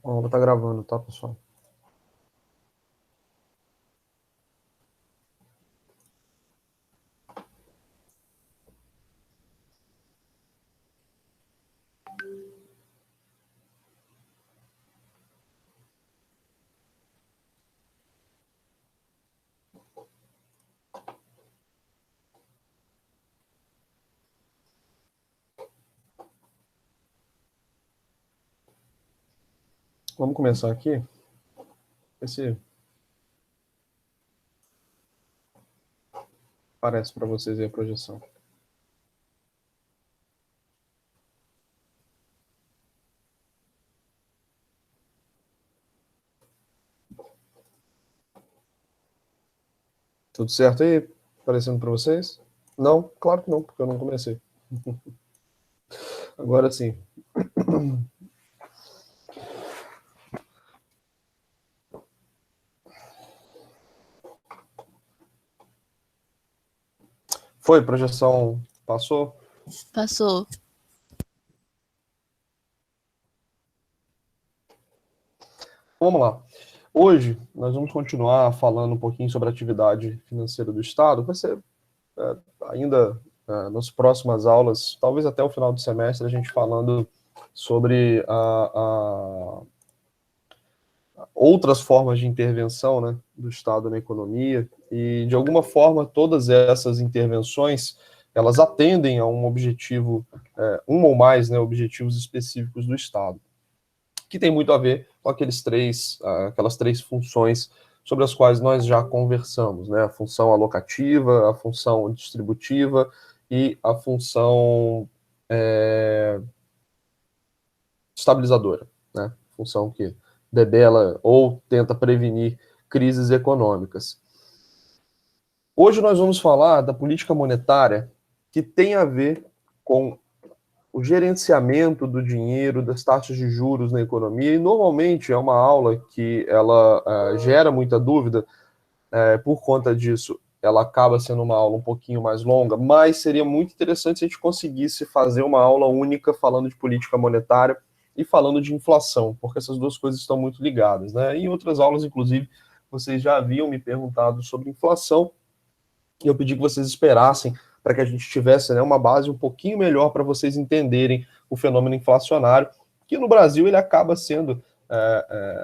A aula tá gravando, tá, pessoal? Vamos começar aqui. Ver se aparece para vocês aí a projeção. Tudo certo aí? Aparecendo para vocês? Não? Claro que não, porque eu não comecei. Agora sim. Foi? Projeção passou? Passou. Vamos lá. Hoje nós vamos continuar falando um pouquinho sobre a atividade financeira do Estado. Vai ser ainda nas próximas aulas, talvez até o final do semestre, a gente falando sobre outras formas de intervenção, né, do Estado na economia, e de alguma forma todas essas intervenções elas atendem a um objetivo, um ou mais, né, objetivos específicos do Estado, que tem muito a ver com aquelas três funções sobre as quais nós já conversamos, né, a função alocativa, a função distributiva e a função estabilizadora, né, função que debela ou tenta prevenir crises econômicas. Hoje nós vamos falar da política monetária, que tem a ver com o gerenciamento do dinheiro, das taxas de juros na economia, e normalmente é uma aula que ela gera muita dúvida, por conta disso ela acaba sendo uma aula um pouquinho mais longa, mas seria muito interessante se a gente conseguisse fazer uma aula única falando de política monetária e falando de inflação, porque essas duas coisas estão muito ligadas, né? Em outras aulas, inclusive, vocês já haviam me perguntado sobre inflação, e eu pedi que vocês esperassem para que a gente tivesse, né, uma base um pouquinho melhor para vocês entenderem o fenômeno inflacionário, que no Brasil ele acaba sendo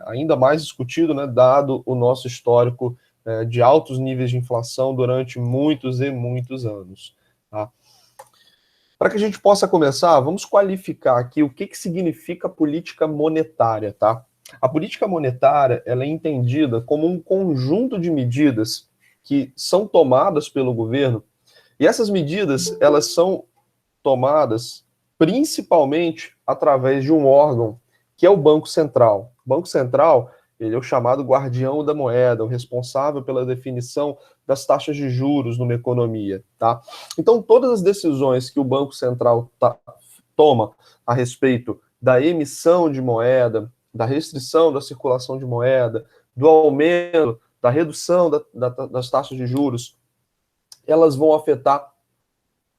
ainda mais discutido, né, dado o nosso histórico de altos níveis de inflação durante muitos e muitos anos. Tá? Para que a gente possa começar, vamos qualificar aqui o que significa política monetária. Tá? A política monetária ela é entendida como um conjunto de medidas que são tomadas pelo governo, e essas medidas elas são tomadas principalmente através de um órgão que é o Banco Central. O Banco Central ele é o chamado guardião da moeda, o responsável pela definição das taxas de juros numa economia. Tá? Então, todas as decisões que o Banco Central toma a respeito da emissão de moeda, da restrição da circulação de moeda, do aumento, da redução das taxas de juros, elas vão afetar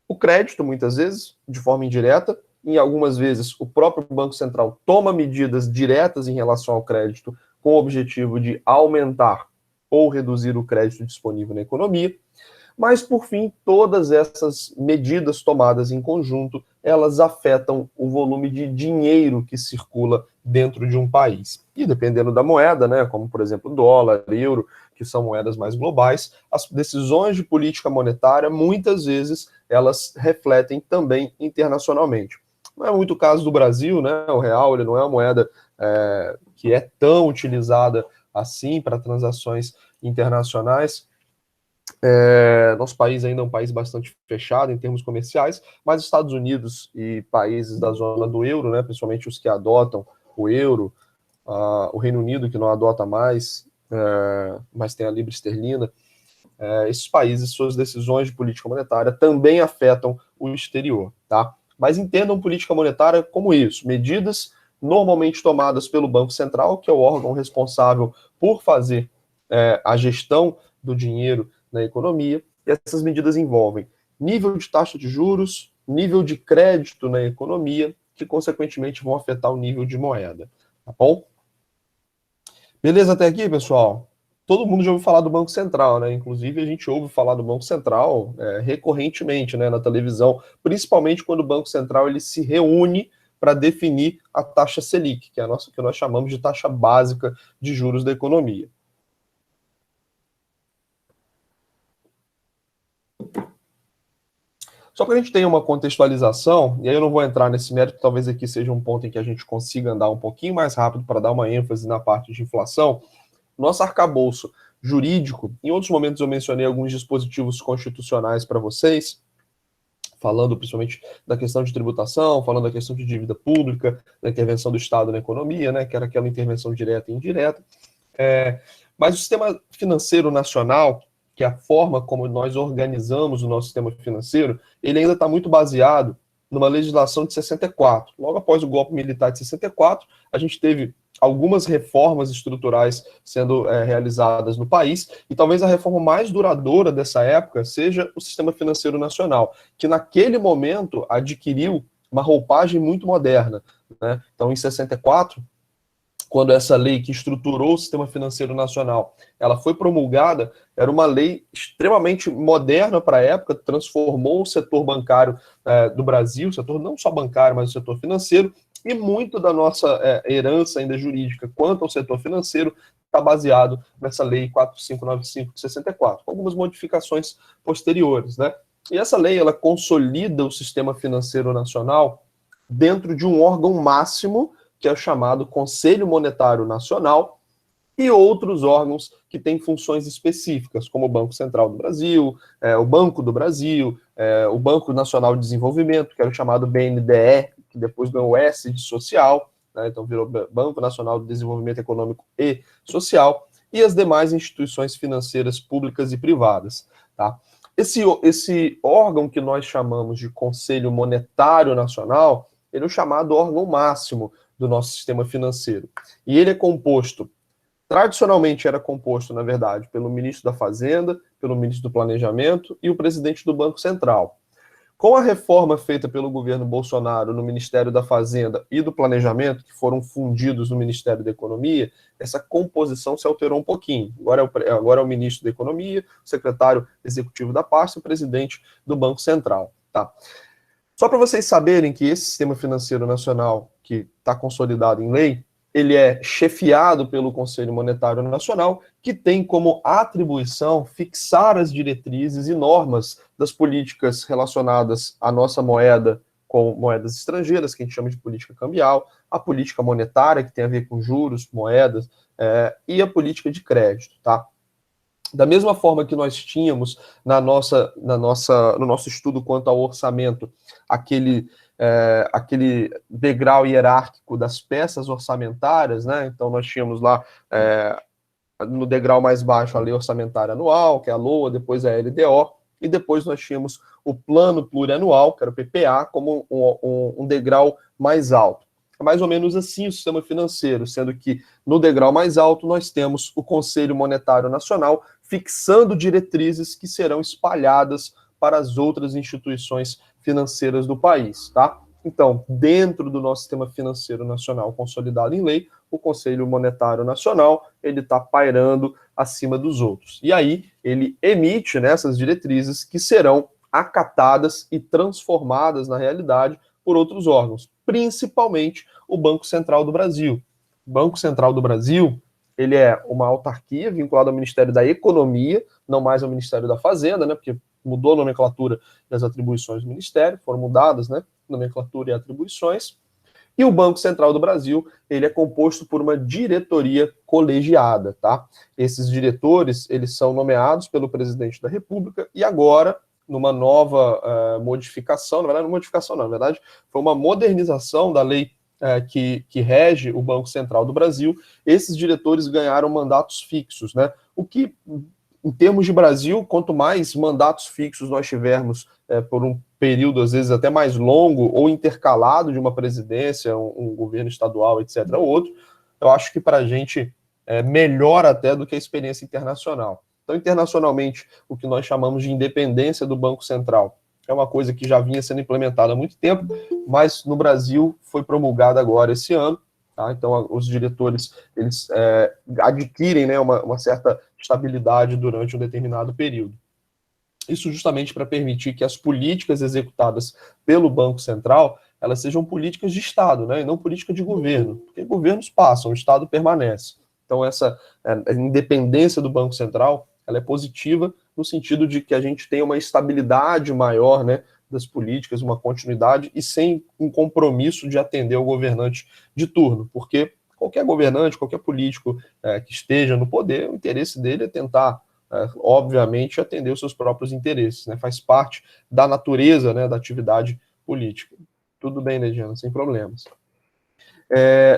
o crédito, muitas vezes, de forma indireta. Em algumas vezes, o próprio Banco Central toma medidas diretas em relação ao crédito com o objetivo de aumentar ou reduzir o crédito disponível na economia. Mas, por fim, todas essas medidas tomadas em conjunto, elas afetam o volume de dinheiro que circula dentro de um país. E dependendo da moeda, né, como, por exemplo, dólar, euro, que são moedas mais globais, as decisões de política monetária, muitas vezes, elas refletem também internacionalmente. Não é muito o caso do Brasil, né, o real ele não é uma moeda que é tão utilizada assim para transações internacionais. Nosso país ainda é um país bastante fechado em termos comerciais, mas Estados Unidos e países da zona do euro, né, principalmente os que adotam o euro, o Reino Unido que não adota mais, mas tem a libra esterlina, esses países, suas decisões de política monetária também afetam o exterior, tá? Mas entendam política monetária como isso, medidas normalmente tomadas pelo Banco Central, que é o órgão responsável por fazer a gestão do dinheiro na economia, e essas medidas envolvem nível de taxa de juros, nível de crédito na economia, que consequentemente vão afetar o nível de moeda, tá bom? Beleza até aqui, pessoal? Todo mundo já ouviu falar do Banco Central, né? Inclusive, a gente ouve falar do Banco Central recorrentemente, né, na televisão, principalmente quando o Banco Central ele se reúne para definir a taxa Selic, que é a nossa, que nós chamamos de taxa básica de juros da economia. Só para a gente ter uma contextualização, e aí eu não vou entrar nesse mérito, talvez aqui seja um ponto em que a gente consiga andar um pouquinho mais rápido para dar uma ênfase na parte de inflação. Nosso arcabouço jurídico, em outros momentos eu mencionei alguns dispositivos constitucionais para vocês, falando principalmente da questão de tributação, falando da questão de dívida pública, da intervenção do Estado na economia, né, que era aquela intervenção direta e indireta. Mas o sistema financeiro nacional, que é a forma como nós organizamos o nosso sistema financeiro, ele ainda está muito baseado numa legislação de 64. Logo após o golpe militar de 64, a gente teve algumas reformas estruturais sendo realizadas no país, e talvez a reforma mais duradoura dessa época seja o sistema financeiro nacional, que naquele momento adquiriu uma roupagem muito moderna, né? Então, em 64, quando essa lei que estruturou o sistema financeiro nacional, ela foi promulgada, era uma lei extremamente moderna para a época, transformou o setor bancário do Brasil, o setor não só bancário, mas o setor financeiro, e muito da nossa herança ainda jurídica quanto ao setor financeiro está baseado nessa lei 4595 de 64, com algumas modificações posteriores, né? E essa lei, ela consolida o sistema financeiro nacional dentro de um órgão máximo, que é o chamado Conselho Monetário Nacional, e outros órgãos que têm funções específicas, como o Banco Central do Brasil, o Banco do Brasil, o Banco Nacional de Desenvolvimento, que era o chamado BNDE, que depois ganhou o S de social, né, então virou Banco Nacional de Desenvolvimento Econômico e Social, e as demais instituições financeiras públicas e privadas. Tá? Esse órgão que nós chamamos de Conselho Monetário Nacional, ele é o chamado órgão máximo do nosso sistema financeiro. E ele é composto, tradicionalmente era composto, na verdade, pelo ministro da Fazenda, pelo ministro do Planejamento e o presidente do Banco Central. Com a reforma feita pelo governo Bolsonaro no Ministério da Fazenda e do Planejamento, que foram fundidos no Ministério da Economia, essa composição se alterou um pouquinho. Agora é o ministro da Economia, o secretário executivo da pasta e o presidente do Banco Central. Tá? Só para vocês saberem que esse sistema financeiro nacional, que está consolidado em lei, ele é chefiado pelo Conselho Monetário Nacional, que tem como atribuição fixar as diretrizes e normas das políticas relacionadas à nossa moeda com moedas estrangeiras, que a gente chama de política cambial, a política monetária, que tem a ver com juros, moedas, e a política de crédito, tá? Da mesma forma que nós tínhamos no nosso estudo quanto ao orçamento, aquele degrau hierárquico das peças orçamentárias, né? Então nós tínhamos lá no degrau mais baixo a lei orçamentária anual, que é a LOA, depois a LDO, e depois nós tínhamos o plano plurianual, que era o PPA, como um degrau mais alto. É mais ou menos assim o sistema financeiro, sendo que no degrau mais alto nós temos o Conselho Monetário Nacional fixando diretrizes que serão espalhadas para as outras instituições financeiras do país, tá? Então, dentro do nosso sistema financeiro nacional consolidado em lei, o Conselho Monetário Nacional, ele está pairando acima dos outros. E aí, ele emite essas diretrizes que serão acatadas e transformadas na realidade por outros órgãos, principalmente o Banco Central do Brasil. O Banco Central do Brasil, ele é uma autarquia vinculada ao Ministério da Economia, não mais ao Ministério da Fazenda, né, porque mudou a nomenclatura das atribuições do Ministério, foram mudadas, né, nomenclatura e atribuições. E o Banco Central do Brasil, ele é composto por uma diretoria colegiada, tá? Esses diretores, eles são nomeados pelo presidente da República e agora, numa nova modificação, na verdade, não modificação não, na verdade, foi uma modernização da lei que rege o Banco Central do Brasil, esses diretores ganharam mandatos fixos, né? O que, em termos de Brasil, quanto mais mandatos fixos nós tivermos por um período, às vezes, até mais longo, ou intercalado de uma presidência, um governo estadual, etc., ou outro, eu acho que para a gente é melhor até do que a experiência internacional. Então, internacionalmente, o que nós chamamos de independência do Banco Central é uma coisa que já vinha sendo implementada há muito tempo, mas no Brasil foi promulgada agora esse ano, Tá? Então, os diretores eles adquirem, né, uma certa estabilidade durante um determinado período. Isso justamente para permitir que as políticas executadas pelo Banco Central elas sejam políticas de Estado, né, e não política de governo, porque governos passam, o Estado permanece. Então, essa independência do Banco Central ela é positiva no sentido de que a gente tem uma estabilidade maior, né, das políticas, uma continuidade e sem um compromisso de atender o governante de turno, porque qualquer governante, qualquer político que esteja no poder, o interesse dele é tentar obviamente, atender os seus próprios interesses, né? Faz parte da natureza, né, da atividade política. Tudo bem, Legiana, sem problemas.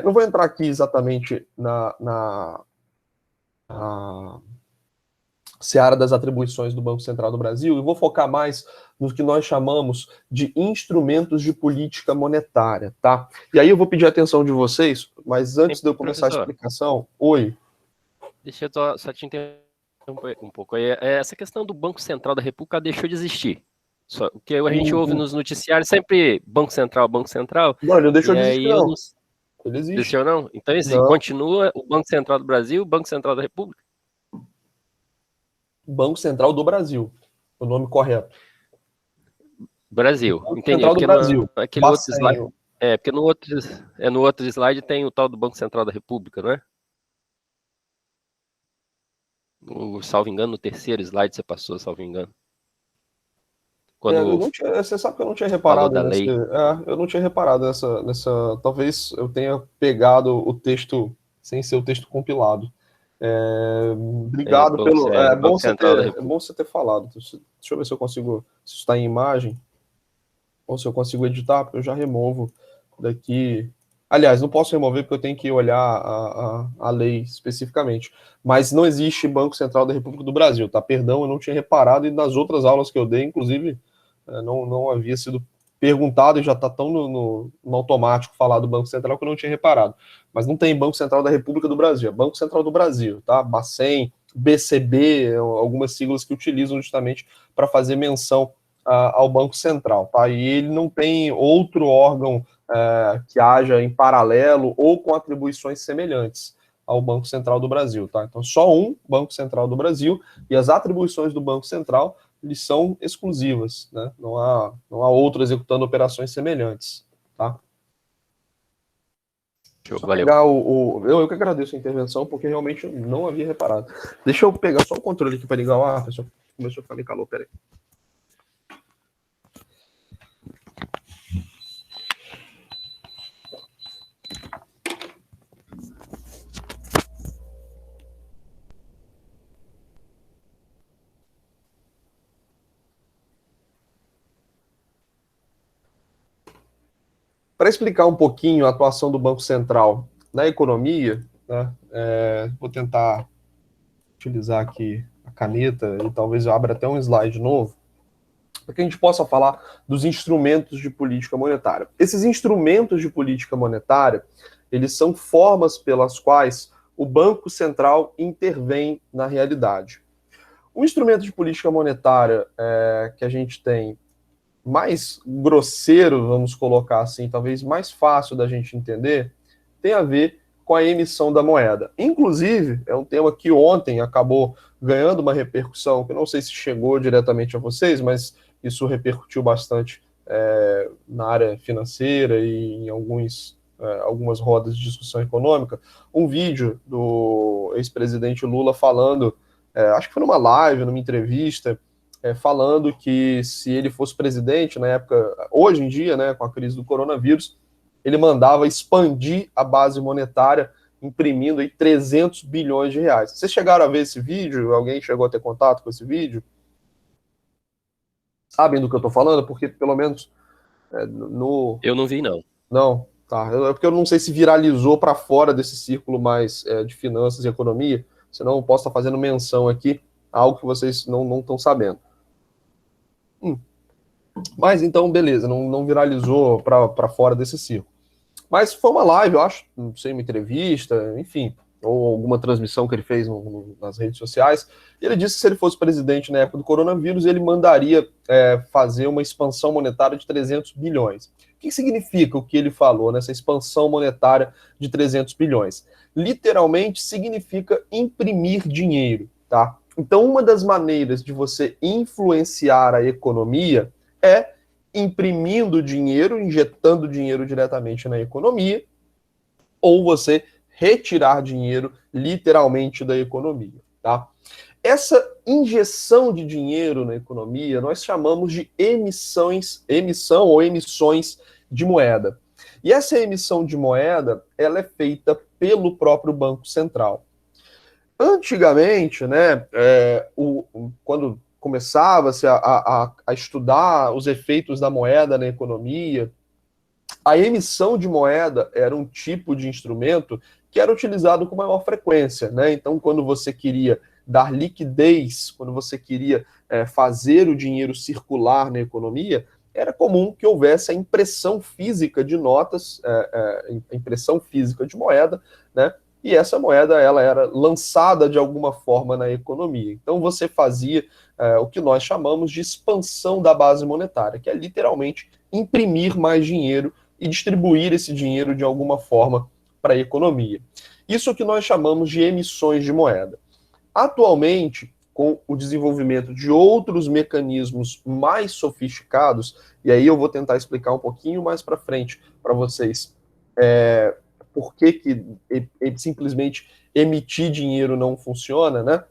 Não vou entrar aqui exatamente na seara das atribuições do Banco Central do Brasil e vou focar mais no que nós chamamos de instrumentos de política monetária, tá? E aí eu vou pedir a atenção de vocês, mas antes de eu começar a explicação... Oi. Deixa eu só te interromper um pouco. Essa questão do Banco Central da República deixou de existir. Só, o que a gente ouve nos noticiários sempre Banco Central, Banco Central. Não, ele não deixou de existir, não. Ele existe. Deixou, não? Então, assim, continua o Banco Central do Brasil, o Banco Central da República? Banco Central do Brasil, o nome correto. Brasil, Banco entendi. Central do Brasil. Aquele outro slide, porque no outro slide tem o tal do Banco Central da República, não é? Salvo engano, no terceiro slide você passou, salvo engano. Você sabe que eu não tinha reparado nesse, eu não tinha reparado nessa. Talvez eu tenha pegado o texto sem ser o texto compilado. Obrigado pelo. É bom você ter falado. Deixa eu ver se eu consigo. Se está em imagem. Ou se eu consigo editar, porque eu já removo daqui. Aliás, não posso remover porque eu tenho que olhar a lei especificamente. Mas não existe Banco Central da República do Brasil, tá? Perdão, eu não tinha reparado, e nas outras aulas que eu dei, inclusive, não havia sido perguntado e já está tão no automático falar do Banco Central que eu não tinha reparado. Mas não tem Banco Central da República do Brasil, é Banco Central do Brasil, tá? Bacen, BCB, algumas siglas que utilizam justamente para fazer menção ao Banco Central, tá? E ele não tem outro órgão que haja em paralelo ou com atribuições semelhantes ao Banco Central do Brasil, tá? Então, só um Banco Central do Brasil e as atribuições do Banco Central, eles são exclusivas, né? Não há outro executando operações semelhantes, tá? Valeu. Eu que agradeço a intervenção, porque realmente eu não havia reparado. Deixa eu pegar só o controle aqui para ligar o ar, pessoal. Começou a ficar meio calor, peraí. Para explicar um pouquinho a atuação do Banco Central na economia, né, vou tentar utilizar aqui a caneta e talvez eu abra até um slide novo, para que a gente possa falar dos instrumentos de política monetária. Esses instrumentos de política monetária, eles são formas pelas quais o Banco Central intervém na realidade. O instrumento de política monetária que a gente tem mais grosseiro, vamos colocar assim, talvez mais fácil da gente entender, tem a ver com a emissão da moeda. Inclusive, é um tema que ontem acabou ganhando uma repercussão, que eu não sei se chegou diretamente a vocês, mas isso repercutiu bastante na área financeira e em algumas rodas de discussão econômica, um vídeo do ex-presidente Lula falando, acho que foi numa live, numa entrevista, falando que se ele fosse presidente na época, hoje em dia, né, com a crise do coronavírus, ele mandava expandir a base monetária, imprimindo aí 300 bilhões de reais. Vocês chegaram a ver esse vídeo? Alguém chegou a ter contato com esse vídeo? Sabem do que eu estou falando? Porque, pelo menos, Eu não vi, não. Não, tá. É porque eu não sei se viralizou para fora desse círculo mais de finanças e economia, senão eu posso estar fazendo menção aqui a algo que vocês não estão sabendo. Mas então, beleza, não viralizou para fora desse círculo. Mas foi uma live, eu acho, não sei, uma entrevista, enfim, ou alguma transmissão que ele fez nas redes sociais. E ele disse que se ele fosse presidente na época do coronavírus, ele mandaria fazer uma expansão monetária de 300 bilhões. O que significa o que ele falou nessa expansão monetária de 300 bilhões? Literalmente significa imprimir dinheiro, tá? Então, uma das maneiras de você influenciar a economia é imprimindo dinheiro, injetando dinheiro diretamente na economia, ou você retirar dinheiro literalmente da economia, tá? Essa injeção de dinheiro na economia nós chamamos de emissão ou emissões de moeda. E essa emissão de moeda, ela é feita pelo próprio Banco Central. Antigamente, né, quando começava-se a estudar os efeitos da moeda na economia, a emissão de moeda era um tipo de instrumento que era utilizado com maior frequência, né? Então, quando você queria dar liquidez, quando você queria fazer o dinheiro circular na economia, era comum que houvesse a impressão física de notas, a impressão física de moeda, né? E essa moeda ela era lançada de alguma forma na economia. Então você fazia o que nós chamamos de expansão da base monetária, que é literalmente imprimir mais dinheiro e distribuir esse dinheiro de alguma forma para a economia. Isso é o que nós chamamos de emissões de moeda. Atualmente, com o desenvolvimento de outros mecanismos mais sofisticados, e aí eu vou tentar explicar um pouquinho mais para frente para vocês por que simplesmente emitir dinheiro não funciona, né?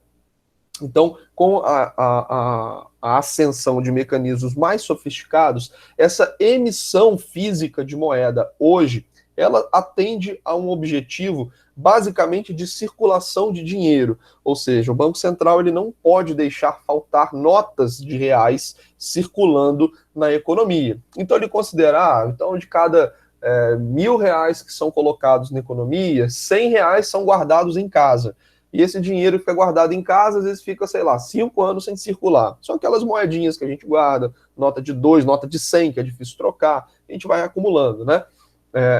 Então, com a ascensão de mecanismos mais sofisticados, essa emissão física de moeda hoje, ela atende a um objetivo basicamente de circulação de dinheiro, ou seja, o Banco Central ele não pode deixar faltar notas de reais circulando na economia. Então ele considera, então de cada R$ 1.000 que são colocados na economia, R$ 100 são guardados em casa. E esse dinheiro fica guardado em casa, às vezes fica, sei lá, 5 anos sem circular. São aquelas moedinhas que a gente guarda, nota de 2, nota de 100, que é difícil trocar, a gente vai acumulando, né?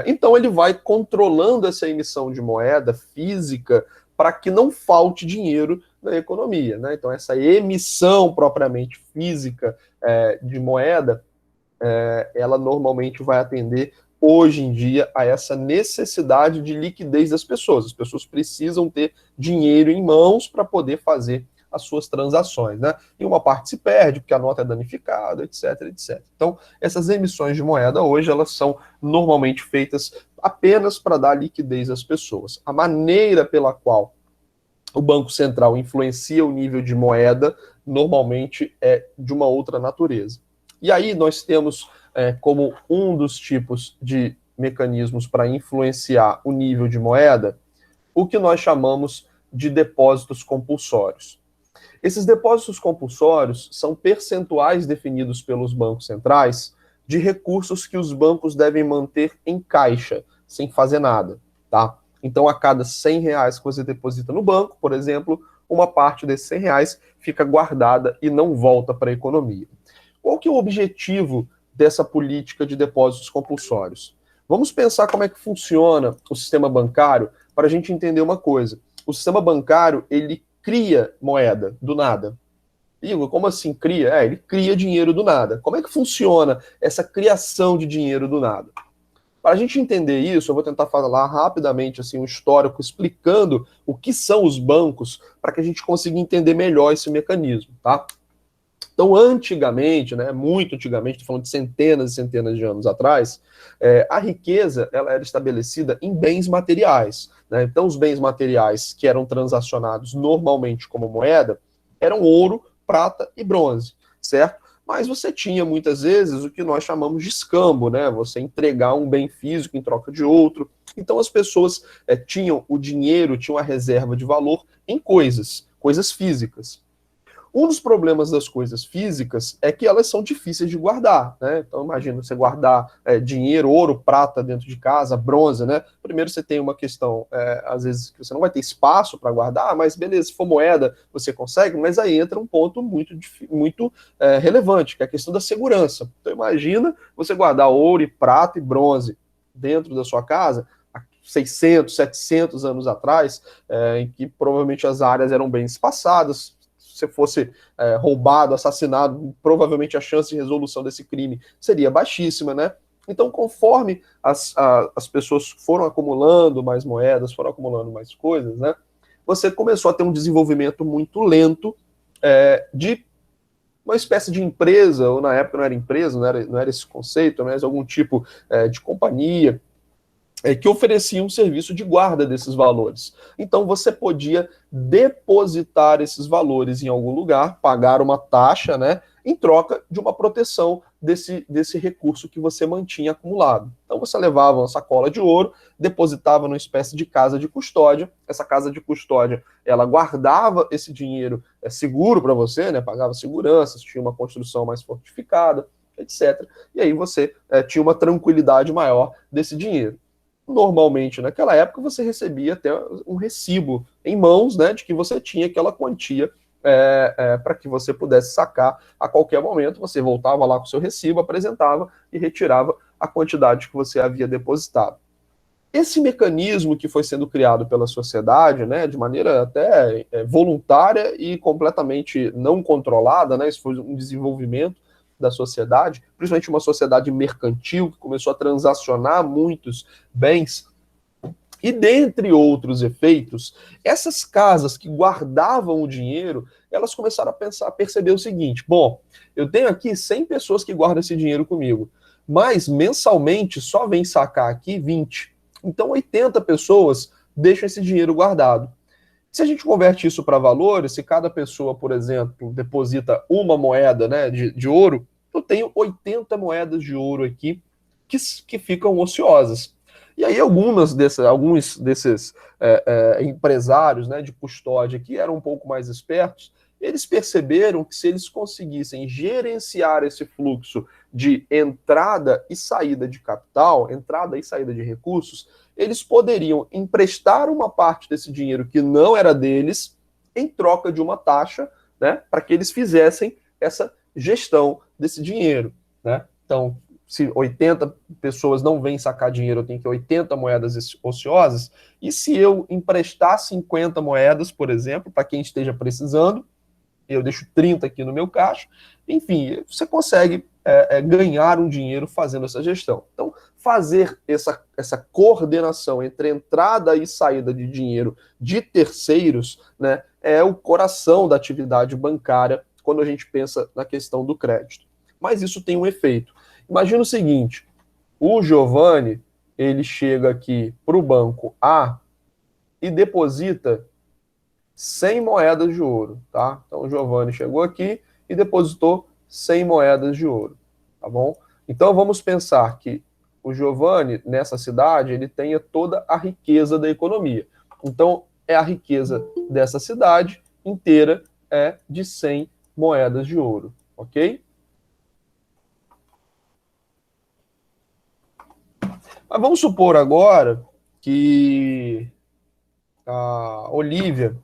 Então ele vai controlando essa emissão de moeda física para que não falte dinheiro na economia, né? Então essa emissão propriamente física de moeda, ela normalmente vai atender hoje em dia a essa necessidade de liquidez das pessoas. As pessoas precisam ter dinheiro em mãos para poder fazer as suas transações, né? E uma parte se perde porque a nota é danificada, etc, etc. Então, essas emissões de moeda hoje, elas são normalmente feitas apenas para dar liquidez às pessoas. A maneira pela qual o Banco Central influencia o nível de moeda, normalmente é de uma outra natureza. E aí nós temos como um dos tipos de mecanismos para influenciar o nível de moeda, o que nós chamamos de depósitos compulsórios. Esses depósitos compulsórios são percentuais definidos pelos bancos centrais de recursos que os bancos devem manter em caixa, sem fazer nada, tá? Então, a cada R$ 100 que você deposita no banco, por exemplo, uma parte desses R$ 100 fica guardada e não volta para a economia. Qual que é o objetivo dessa política de depósitos compulsórios? Vamos pensar como é que funciona o sistema bancário para a gente entender uma coisa. O sistema bancário, ele cria moeda do nada. Igor, como assim cria? Ele cria dinheiro do nada. Como é que funciona essa criação de dinheiro do nada? Para a gente entender isso, eu vou tentar falar rapidamente assim, um histórico explicando o que são os bancos para que a gente consiga entender melhor esse mecanismo, tá? Então, antigamente, né, muito antigamente, estou falando de centenas e centenas de anos atrás, a riqueza ela era estabelecida em bens materiais, né? Então, os bens materiais que eram transacionados normalmente como moeda eram ouro, prata e bronze, certo? Mas você tinha muitas vezes o que nós chamamos de escambo, né? Você entregar um bem físico em troca de outro. Então, as pessoas tinham o dinheiro, tinham a reserva de valor em coisas físicas. Um dos problemas das coisas físicas é que elas são difíceis de guardar, né? Então, imagina você guardar dinheiro, ouro, prata dentro de casa, bronze, né? Primeiro você tem uma questão, às vezes, que você não vai ter espaço para guardar, mas beleza, se for moeda, você consegue, mas aí entra um ponto muito relevante, que é a questão da segurança. Então, imagina você guardar ouro, e prata e bronze dentro da sua casa, 600, 700 anos atrás, em que provavelmente as áreas eram bem espaçadas. Se você fosse roubado, assassinado, provavelmente a chance de resolução desse crime seria baixíssima, né? Então, conforme as pessoas foram acumulando mais moedas, foram acumulando mais coisas, né, você começou a ter um desenvolvimento muito lento de uma espécie de empresa, ou na época não era empresa, não era esse conceito, mas algum tipo de companhia, que oferecia um serviço de guarda desses valores. Então você podia depositar esses valores em algum lugar, pagar uma taxa, né, em troca de uma proteção desse recurso que você mantinha acumulado. Então você levava uma sacola de ouro, depositava numa espécie de casa de custódia. Essa casa de custódia, ela guardava esse dinheiro seguro para você, né, pagava seguranças, tinha uma construção mais fortificada, etc. E aí você tinha uma tranquilidade maior desse dinheiro. Normalmente, naquela época, você recebia até um recibo em mãos, né, de que você tinha aquela quantia para que você pudesse sacar a qualquer momento. Você voltava lá com o seu recibo, apresentava e retirava a quantidade que você havia depositado. Esse mecanismo que foi sendo criado pela sociedade, né, de maneira até voluntária e completamente não controlada, né, isso foi um desenvolvimento da sociedade, principalmente uma sociedade mercantil que começou a transacionar muitos bens. E dentre outros efeitos, essas casas que guardavam o dinheiro, elas começaram a perceber o seguinte: bom, eu tenho aqui 100 pessoas que guardam esse dinheiro comigo, mas mensalmente só vem sacar aqui 20. Então 80 pessoas deixam esse dinheiro guardado. Se a gente converte isso para valores, se cada pessoa, por exemplo, deposita uma moeda, né, de ouro, eu tenho 80 moedas de ouro aqui que ficam ociosas. E aí alguns desses empresários, né, de custódia que eram um pouco mais espertos, eles perceberam que se eles conseguissem gerenciar esse fluxo de entrada e saída de capital, entrada e saída de recursos, eles poderiam emprestar uma parte desse dinheiro que não era deles em troca de uma taxa, né, para que eles fizessem essa gestão desse dinheiro, né? Então, se 80 pessoas não vêm sacar dinheiro, eu tenho que 80 moedas ociosas, e se eu emprestar 50 moedas, por exemplo, para quem esteja precisando, eu deixo 30 aqui no meu caixa, enfim, você consegue ganhar um dinheiro fazendo essa gestão. Então, fazer essa coordenação entre entrada e saída de dinheiro de terceiros, né, é o coração da atividade bancária quando a gente pensa na questão do crédito. Mas isso tem um efeito. Imagina o seguinte: o Giovanni, ele chega aqui para o banco A e deposita 100 moedas de ouro, tá? Então o Giovanni chegou aqui e depositou 100 moedas de ouro, tá bom? Então vamos pensar que o Giovanni, nessa cidade, ele tenha toda a riqueza da economia. Então a riqueza dessa cidade inteira é de 100 moedas de ouro, ok? Mas vamos supor agora que a Olivia,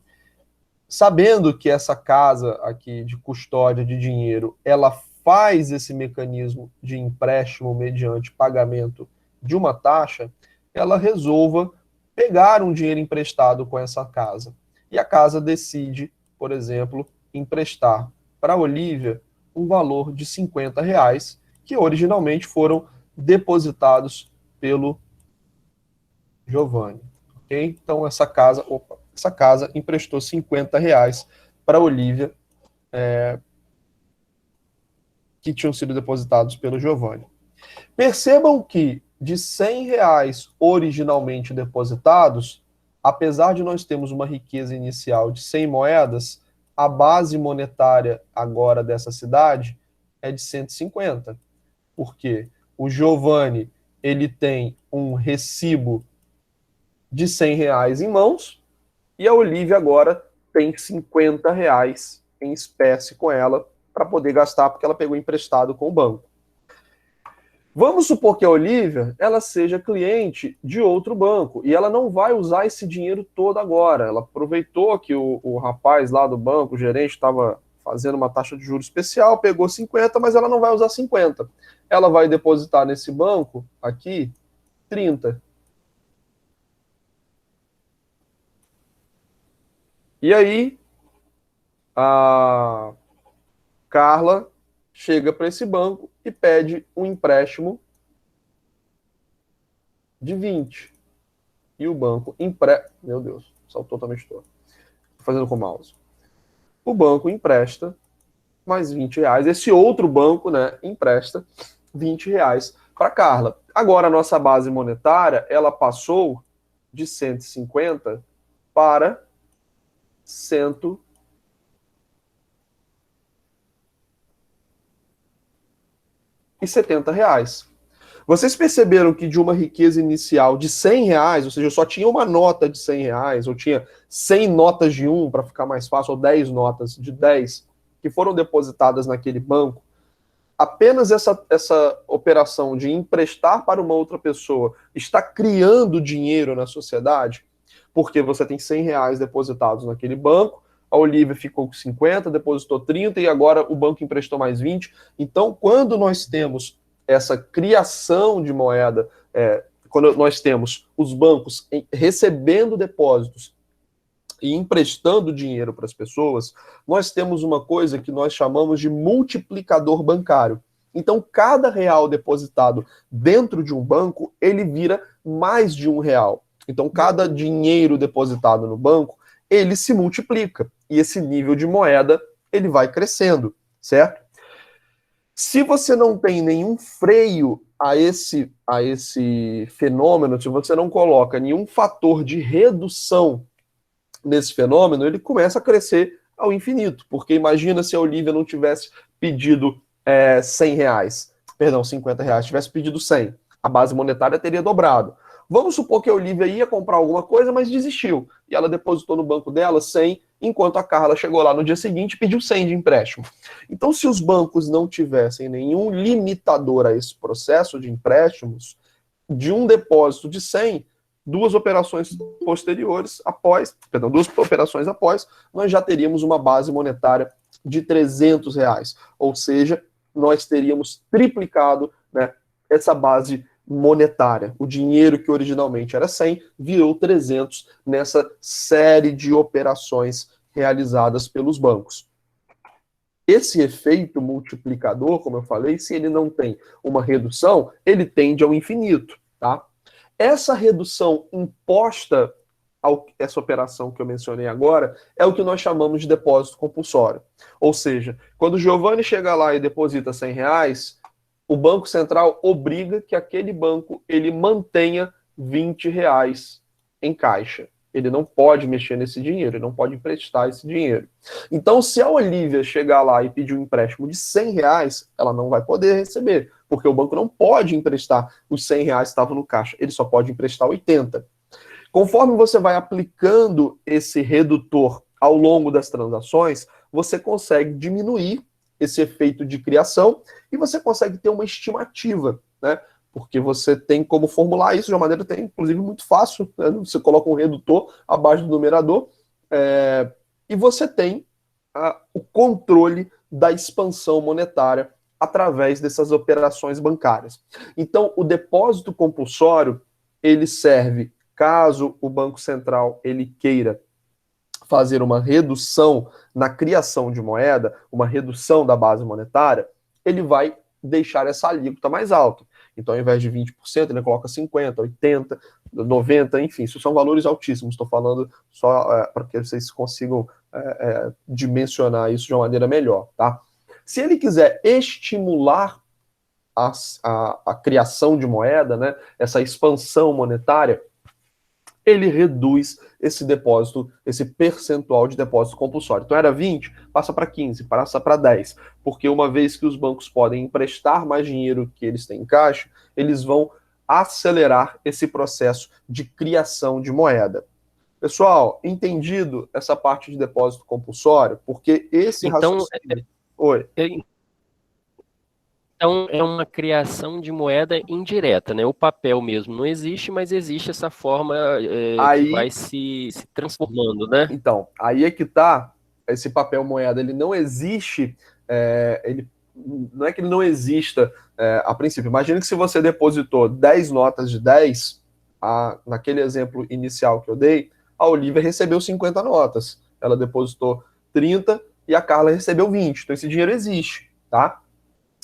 sabendo que essa casa aqui de custódia de dinheiro, ela faz esse mecanismo de empréstimo mediante pagamento de uma taxa, ela resolva pegar um dinheiro emprestado com essa casa. E a casa decide, por exemplo, emprestar para a Olivia um valor de R$ 50, que originalmente foram depositados pelo Giovanni. Okay? Então essa casa emprestou R$ 50 para a Olivia, que tinham sido depositados pelo Giovanni. Percebam que de R$ 100 originalmente depositados, apesar de nós termos uma riqueza inicial de 100 moedas, a base monetária agora dessa cidade é de 150. Porque o Giovanni, ele tem um recibo de R$ 100 em mãos, e a Olivia agora tem R$ 50 em espécie com ela para poder gastar, porque ela pegou emprestado com o banco. Vamos supor que a Olivia ela seja cliente de outro banco e ela não vai usar esse dinheiro todo agora. Ela aproveitou que o rapaz lá do banco, o gerente, estava fazendo uma taxa de juros especial, pegou 50, mas ela não vai usar 50. Ela vai depositar nesse banco aqui 30. E aí a Carla chega para esse banco e pede um empréstimo de 20. E o banco Meu Deus, saltou totalmente todo. Estou fazendo com o mouse. O banco empresta mais 20 reais. Esse outro banco, né, empresta 20 reais para Carla. Agora, a nossa base monetária, ela passou de 150 para 170 reais. Vocês perceberam que de uma riqueza inicial de 100 reais, ou seja, eu só tinha uma nota de 100 reais, ou tinha 100 notas de 1 para ficar mais fácil, ou 10 notas de 10 que foram depositadas naquele banco, apenas essa operação de emprestar para uma outra pessoa está criando dinheiro na sociedade, porque você tem 100 reais depositados naquele banco, a Olivia ficou com 50, depositou 30 e agora o banco emprestou mais 20. Então, quando nós temos essa criação de moeda, quando nós temos os bancos recebendo depósitos e emprestando dinheiro para as pessoas, nós temos uma coisa que nós chamamos de multiplicador bancário. Então, cada real depositado dentro de um banco, ele vira mais de R$ 1. Então, cada dinheiro depositado no banco, ele se multiplica. E esse nível de moeda, ele vai crescendo, certo? Se você não tem nenhum freio a esse fenômeno, se você não coloca nenhum fator de redução nesse fenômeno, ele começa a crescer ao infinito. Porque imagina se a Olivia não tivesse pedido 100 reais, perdão, 50 reais, tivesse pedido 100. A base monetária teria dobrado. Vamos supor que a Olivia ia comprar alguma coisa, mas desistiu. E ela depositou no banco dela 100, enquanto a Carla chegou lá no dia seguinte e pediu 100 de empréstimo. Então, se os bancos não tivessem nenhum limitador a esse processo de empréstimos, de um depósito de 100, duas operações após, nós já teríamos uma base monetária de 300 reais. Ou seja, nós teríamos triplicado, né, essa base monetária. O dinheiro que originalmente era 100 virou 300 nessa série de operações realizadas pelos bancos. Esse efeito multiplicador, como eu falei, se ele não tem uma redução, ele tende ao infinito, tá? Essa redução imposta a essa operação que eu mencionei agora é o que nós chamamos de depósito compulsório. Ou seja, quando o Giovanni chega lá e deposita 100 reais, o Banco Central obriga que aquele banco ele mantenha 20 reais em caixa. Ele não pode mexer nesse dinheiro, ele não pode emprestar esse dinheiro. Então, se a Olivia chegar lá e pedir um empréstimo de 100 reais, ela não vai poder receber, porque o banco não pode emprestar os 100 reais que estavam no caixa, ele só pode emprestar 80. Conforme você vai aplicando esse redutor ao longo das transações, você consegue diminuir esse efeito de criação e você consegue ter uma estimativa, né? Porque você tem como formular isso de uma maneira, inclusive, muito fácil, né? Você coloca um redutor abaixo do numerador e você tem o controle da expansão monetária através dessas operações bancárias. Então, o depósito compulsório, ele serve, caso o Banco Central ele queira fazer uma redução na criação de moeda, uma redução da base monetária, ele vai deixar essa alíquota mais alta. Então, ao invés de 20%, ele coloca 50%, 80%, 90%, enfim, isso são valores altíssimos. Estou falando só para que vocês consigam dimensionar isso de uma maneira melhor, tá? Se ele quiser estimular a criação de moeda, né, essa expansão monetária, ele reduz esse depósito, esse percentual de depósito compulsório. Então era 20, passa para 15, passa para 10, porque uma vez que os bancos podem emprestar mais dinheiro que eles têm em caixa, eles vão acelerar esse processo de criação de moeda. Pessoal, entendido essa parte de depósito compulsório? Porque esse raciocínio... Oi. Então, é uma criação de moeda indireta, né? O papel mesmo não existe, mas existe essa forma que vai se transformando, né? Então, aí é que tá, esse papel moeda, ele não existe, não é que ele não exista a princípio. Imagina que se você depositou 10 notas de 10, naquele exemplo inicial que eu dei, a Olivia recebeu 50 notas. Ela depositou 30 e a Carla recebeu 20. Então, esse dinheiro existe, tá?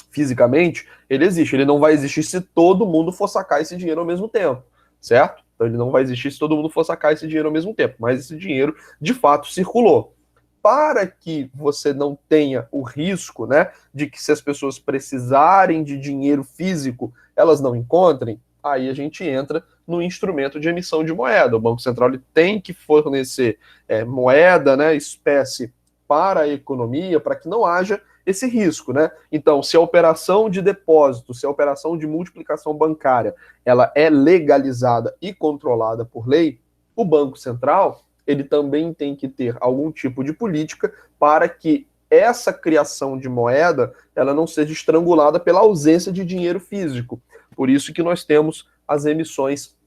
Fisicamente, ele existe. Ele não vai existir se todo mundo for sacar esse dinheiro ao mesmo tempo. certo? Então ele não vai existir se todo mundo for sacar esse dinheiro ao mesmo tempo, mas esse dinheiro de fato circulou. Para que você não tenha o risco, né, de que se as pessoas precisarem de dinheiro físico, elas não encontrem, aí a gente entra no instrumento de emissão de moeda. O Banco Central ele tem que fornecer moeda, né, espécie para a economia, para que não haja esse risco, né? Então, se a operação de depósito, se a operação de multiplicação bancária, ela é legalizada e controlada por lei, o Banco Central ele também tem que ter algum tipo de política para que essa criação de moeda ela não seja estrangulada pela ausência de dinheiro físico. Por isso que nós temos as emissões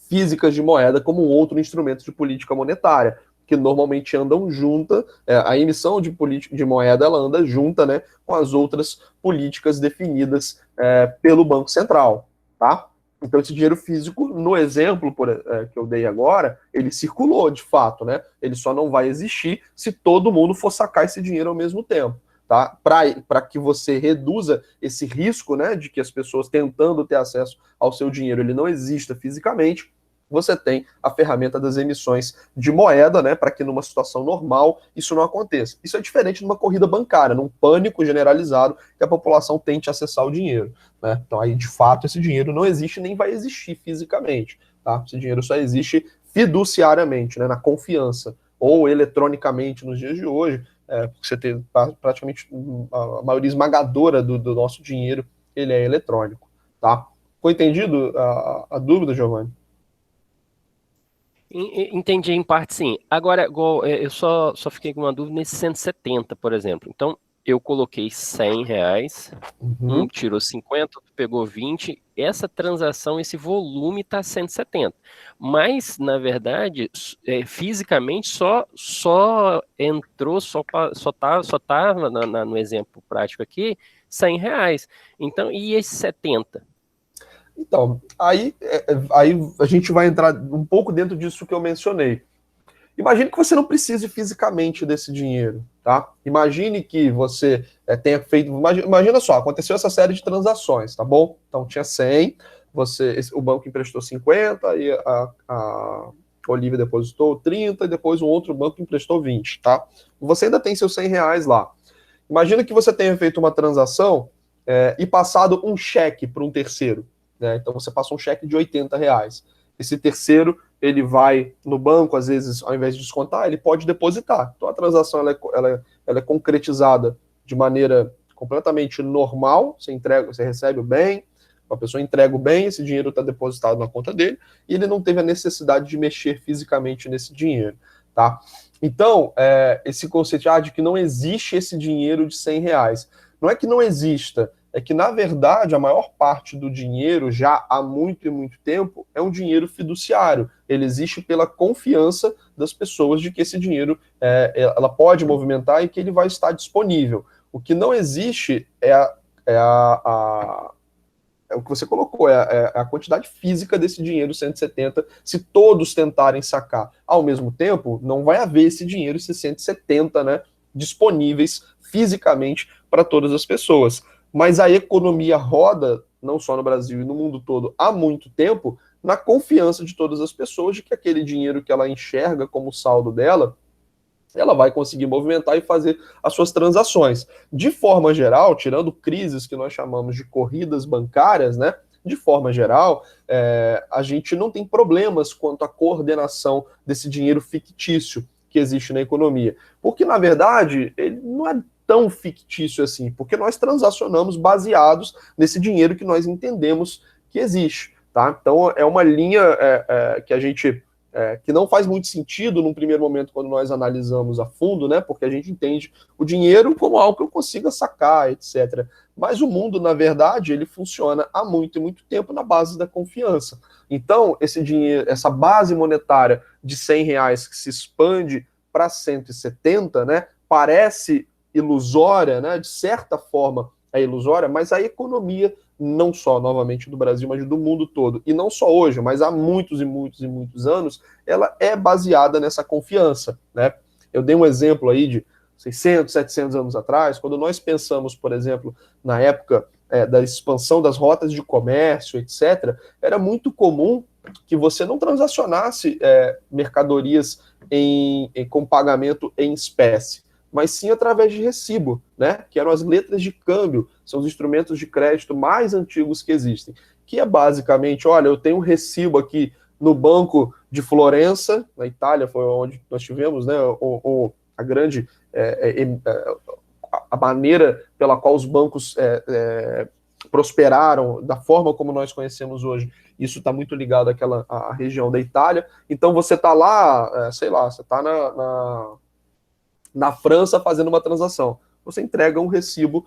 físicas de moeda como um outro instrumento de política monetária, que normalmente andam junta, a emissão de moeda ela anda junta, né, com as outras políticas definidas pelo Banco Central, tá? Então esse dinheiro físico, no exemplo que eu dei agora, ele circulou de fato, né? Ele só não vai existir se todo mundo for sacar esse dinheiro ao mesmo tempo. Tá? Para que você reduza esse risco, né, de que as pessoas tentando ter acesso ao seu dinheiro ele não exista fisicamente, você tem a ferramenta das emissões de moeda, né, para que numa situação normal isso não aconteça. Isso é diferente de uma corrida bancária, num pânico generalizado que a população tente acessar o dinheiro, né? Então aí, de fato, esse dinheiro não existe nem vai existir fisicamente, tá? Esse dinheiro só existe fiduciariamente, né, na confiança, ou eletronicamente nos dias de hoje, porque você tem praticamente a maioria esmagadora do nosso dinheiro, ele é eletrônico, tá? Foi entendido a dúvida, Giovanni? Entendi em parte, sim. Agora, eu só fiquei com uma dúvida nesse 170, por exemplo. Então, eu coloquei R$ 100, tirou 50, pegou 20. Essa transação, esse volume está 170. Mas, na verdade, fisicamente, só entrou, só estava no exemplo prático aqui, R$ 100. Então, e esse 70? Então, aí a gente vai entrar um pouco dentro disso que eu mencionei. Imagine que você não precise fisicamente desse dinheiro, tá? Imagine que você tenha feito... Imagina só, aconteceu essa série de transações, tá bom? Então tinha 100, o banco emprestou 50, e a Olivia depositou 30, e depois um outro banco emprestou 20, tá? Você ainda tem seus R$ 100 lá. Imagina que você tenha feito uma transação e passado um cheque para um terceiro, né? Então você passou um cheque de R$ 80. Esse terceiro, ele vai no banco, às vezes, ao invés de descontar, ele pode depositar. Então a transação ela é concretizada de maneira completamente normal, você recebe o bem, a pessoa entrega o bem, esse dinheiro está depositado na conta dele, e ele não teve a necessidade de mexer fisicamente nesse dinheiro, tá? Então, esse conceito de que não existe esse dinheiro de R$ 100, não é que não exista, é que, na verdade, a maior parte do dinheiro, já há muito e muito tempo, é um dinheiro fiduciário. Ele existe pela confiança das pessoas de que esse dinheiro ela pode movimentar e que ele vai estar disponível. O que não existe é o que você colocou, é a quantidade física desse dinheiro 170, se todos tentarem sacar ao mesmo tempo, não vai haver esse dinheiro, esses 170, né, disponíveis fisicamente para todas as pessoas. Mas a economia roda, não só no Brasil e no mundo todo, há muito tempo, na confiança de todas as pessoas de que aquele dinheiro que ela enxerga como saldo dela, ela vai conseguir movimentar e fazer as suas transações. De forma geral, tirando crises que nós chamamos de corridas bancárias, né? De forma geral, a gente não tem problemas quanto à coordenação desse dinheiro fictício que existe na economia. Porque, na verdade, ele não é tão fictício assim, porque nós transacionamos baseados nesse dinheiro que nós entendemos que existe. Tá? Então, é uma linha que a gente... que não faz muito sentido num primeiro momento quando nós analisamos a fundo, né? Porque a gente entende o dinheiro como algo que eu consiga sacar, etc. Mas o mundo, na verdade, ele funciona há muito e muito tempo na base da confiança. Então, esse dinheiro, essa base monetária de R$ 100 que se expande para 170, né? Parece ilusória, né? De certa forma é ilusória, mas a economia não só, novamente, do Brasil, mas do mundo todo, e não só hoje, mas há muitos e muitos e muitos anos, ela é baseada nessa confiança, né? Eu dei um exemplo aí de 600, 700 anos atrás, quando nós pensamos, por exemplo, na época da expansão das rotas de comércio, etc., era muito comum que você não transacionasse mercadorias com pagamento em espécie, mas sim através de recibo, né? Que eram as letras de câmbio, são os instrumentos de crédito mais antigos que existem, que é basicamente, olha, eu tenho um recibo aqui no Banco de Florença, na Itália, foi onde nós tivemos, né, a grande a maneira pela qual os bancos prosperaram, da forma como nós conhecemos hoje. Isso está muito ligado à região da Itália. Então você está lá, sei lá, você está na França fazendo uma transação. Você entrega um recibo,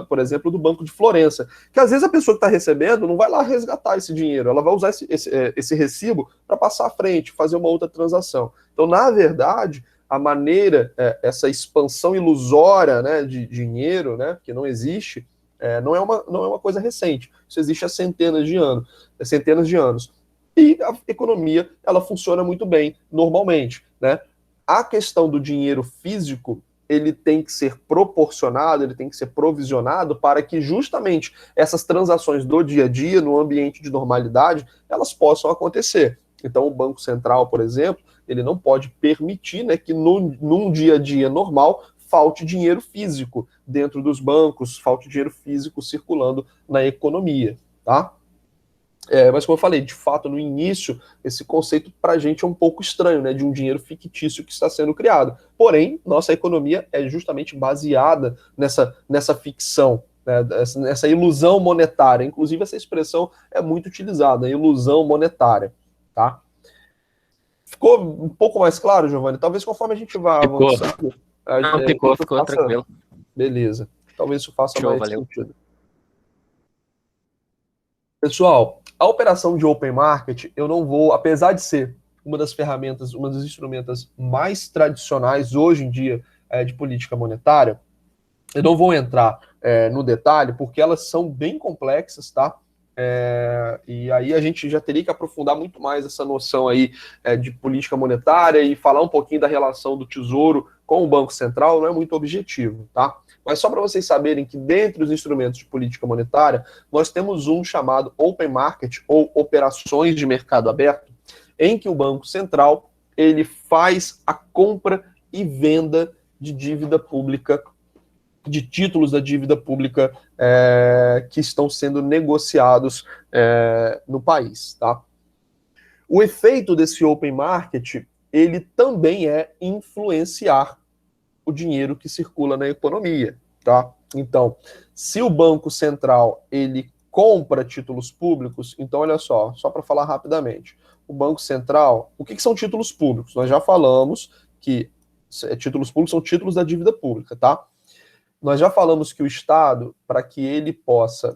por exemplo, do Banco de Florença, que às vezes a pessoa que está recebendo não vai lá resgatar esse dinheiro, ela vai usar esse recibo para passar à frente, fazer uma outra transação. Então, na verdade, a maneira, essa expansão ilusória, né, de dinheiro, né, que não existe, não é uma coisa recente. Isso existe há centenas de anos. E a economia, ela funciona muito bem, normalmente, né? A questão do dinheiro físico, ele tem que ser proporcionado, ele tem que ser provisionado para que justamente essas transações do dia a dia, no ambiente de normalidade, elas possam acontecer. Então, o Banco Central, por exemplo, ele não pode permitir, né, que num dia a dia normal falte dinheiro físico dentro dos bancos, falte dinheiro físico circulando na economia, tá? Mas como eu falei, de fato, no início, esse conceito para a gente é um pouco estranho, né, de um dinheiro fictício que está sendo criado. Porém, nossa economia é justamente baseada nessa ficção, né, nessa ilusão monetária. Inclusive, essa expressão é muito utilizada, ilusão monetária. Tá? Ficou um pouco mais claro, Giovanni? Talvez conforme a gente vá avançando... Não, ficou tranquilo. Beleza. Talvez isso faça Show, mais valeu. sentido. Pessoal, a operação de Open Market, eu não vou, apesar de ser uma das ferramentas, uma das instrumentos mais tradicionais hoje em dia de política monetária, eu não vou entrar no detalhe, porque elas são bem complexas, tá? E aí a gente já teria que aprofundar muito mais essa noção aí de política monetária e falar um pouquinho da relação do Tesouro com o Banco Central, não é muito objetivo, tá? Mas só para vocês saberem que dentre os instrumentos de política monetária, nós temos um chamado Open Market, ou operações de mercado aberto, em que o Banco Central ele faz a compra e venda de dívida pública, de títulos da dívida pública que estão sendo negociados no país, tá? O efeito desse Open Market, ele também é influenciar o dinheiro que circula na economia, tá? Então, se o Banco Central, ele compra títulos públicos, então olha só para falar rapidamente, o Banco Central, o que são títulos públicos? Nós já falamos que títulos públicos são títulos da dívida pública, tá? Nós já falamos que o Estado, para que ele possa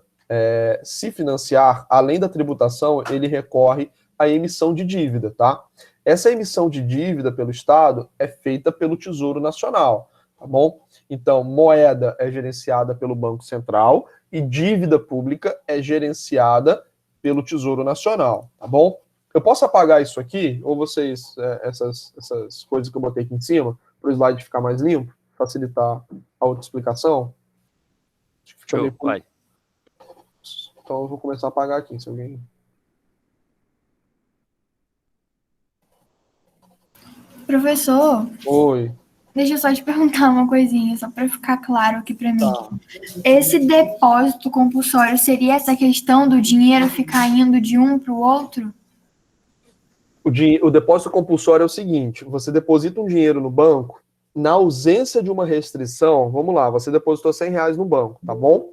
se financiar, além da tributação, ele recorre à emissão de dívida, tá? Essa emissão de dívida pelo Estado é feita pelo Tesouro Nacional, tá bom? Então, moeda é gerenciada pelo Banco Central e dívida pública é gerenciada pelo Tesouro Nacional, tá bom? Eu posso apagar isso aqui, ou vocês, essas coisas que eu botei aqui em cima, para o slide ficar mais limpo, facilitar a outra explicação? Show, vai. Então eu vou começar a apagar aqui, se alguém... Professor, Oi. deixa eu só te perguntar uma coisinha, só para ficar claro aqui para mim. Tá. Esse depósito compulsório seria essa questão do dinheiro ficar indo de um para o outro? O depósito compulsório é o seguinte, você deposita um dinheiro no banco, na ausência de uma restrição, vamos lá, você depositou R$100 no banco, tá bom?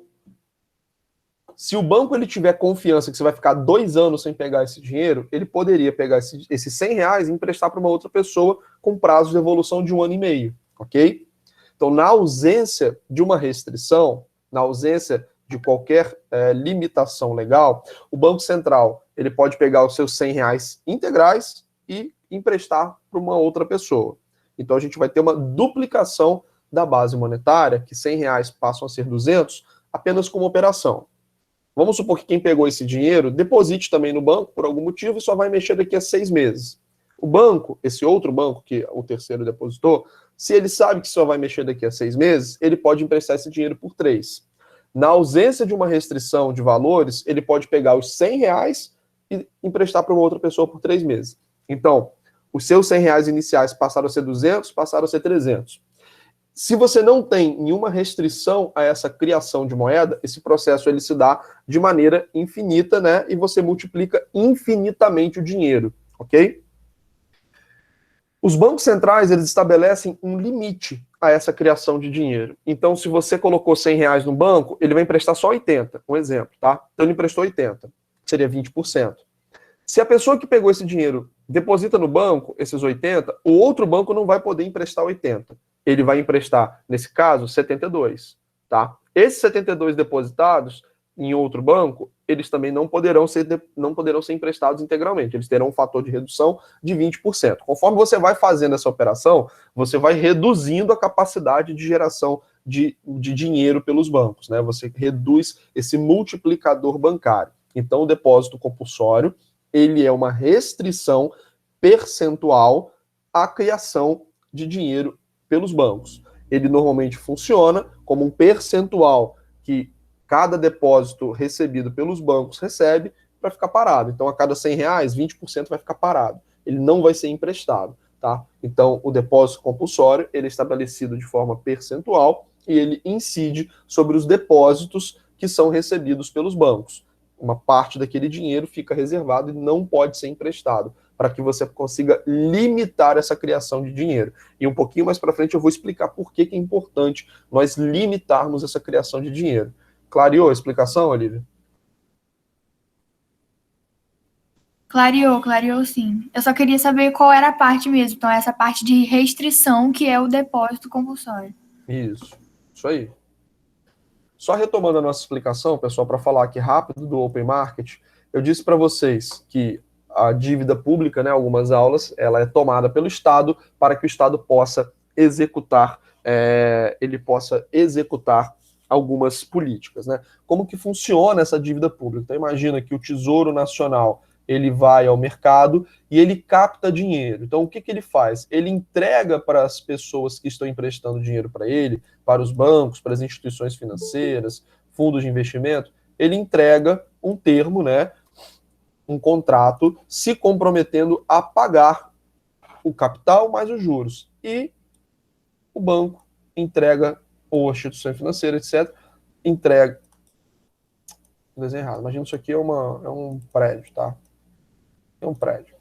Se o banco ele tiver confiança que você vai ficar 2 anos sem pegar esse dinheiro, ele poderia pegar esses R$100 e emprestar para uma outra pessoa com prazo de devolução de 1 ano e meio, ok? Então, na ausência de uma restrição, na ausência de qualquer limitação legal, o Banco Central ele pode pegar os seus R$100 integrais e emprestar para uma outra pessoa. Então, a gente vai ter uma duplicação da base monetária, que R$100 passam a ser 200, apenas com uma operação. Vamos supor que quem pegou esse dinheiro deposite também no banco por algum motivo e só vai mexer daqui a 6 meses. O banco, esse outro banco que o terceiro depositou, se ele sabe que só vai mexer daqui a 6 meses, ele pode emprestar esse dinheiro por 3. Na ausência de uma restrição de valores, ele pode pegar os R$100 e emprestar para uma outra pessoa por 3 meses. Então, os seus R$100 iniciais passaram a ser 200, passaram a ser 300. Se você não tem nenhuma restrição a essa criação de moeda, esse processo ele se dá de maneira infinita, né? E você multiplica infinitamente o dinheiro, ok? Os bancos centrais, eles estabelecem um limite a essa criação de dinheiro. Então, se você colocou R$100 no banco, ele vai emprestar só 80, um exemplo, tá? Então, ele emprestou 80, seria 20%. Se a pessoa que pegou esse dinheiro deposita no banco, esses 80, o outro banco não vai poder emprestar 80. Ele vai emprestar, nesse caso, 72, tá? Esses 72 depositados em outro banco, eles também não poderão ser emprestados integralmente. Eles terão um fator de redução de 20%. Conforme você vai fazendo essa operação, você vai reduzindo a capacidade de geração de dinheiro pelos bancos, né? Você reduz esse multiplicador bancário. Então, o depósito compulsório, ele é uma restrição percentual à criação de dinheiro pelos bancos. Ele normalmente funciona como um percentual que cada depósito recebido pelos bancos recebe para ficar parado. Então, a cada R$100, 20% vai ficar parado. Ele não vai ser emprestado, tá? Então, o depósito compulsório, ele é estabelecido de forma percentual e ele incide sobre os depósitos que são recebidos pelos bancos. Uma parte daquele dinheiro fica reservado e não pode ser emprestado, para que você consiga limitar essa criação de dinheiro. E um pouquinho mais para frente eu vou explicar por que é importante nós limitarmos essa criação de dinheiro. Clareou a explicação, Olivia? Clareou sim. Eu só queria saber qual era a parte mesmo. Então, essa parte de restrição, que é o depósito compulsório. Isso aí. Só retomando a nossa explicação, pessoal, para falar aqui rápido do Open Market, eu disse para vocês que a dívida pública, né, algumas aulas, ela é tomada pelo Estado para que o Estado possa executar, algumas políticas, né? Como que funciona essa dívida pública? Então, imagina que o Tesouro Nacional, ele vai ao mercado e ele capta dinheiro. Então, o que ele faz? Ele entrega para as pessoas que estão emprestando dinheiro para ele, para os bancos, para as instituições financeiras, fundos de investimento, ele entrega um termo, né, um contrato, se comprometendo a pagar o capital mais os juros. E o banco entrega, ou a instituição financeira, etc., entrega. Desenho errado. Imagina isso aqui é um prédio, tá? É um prédio.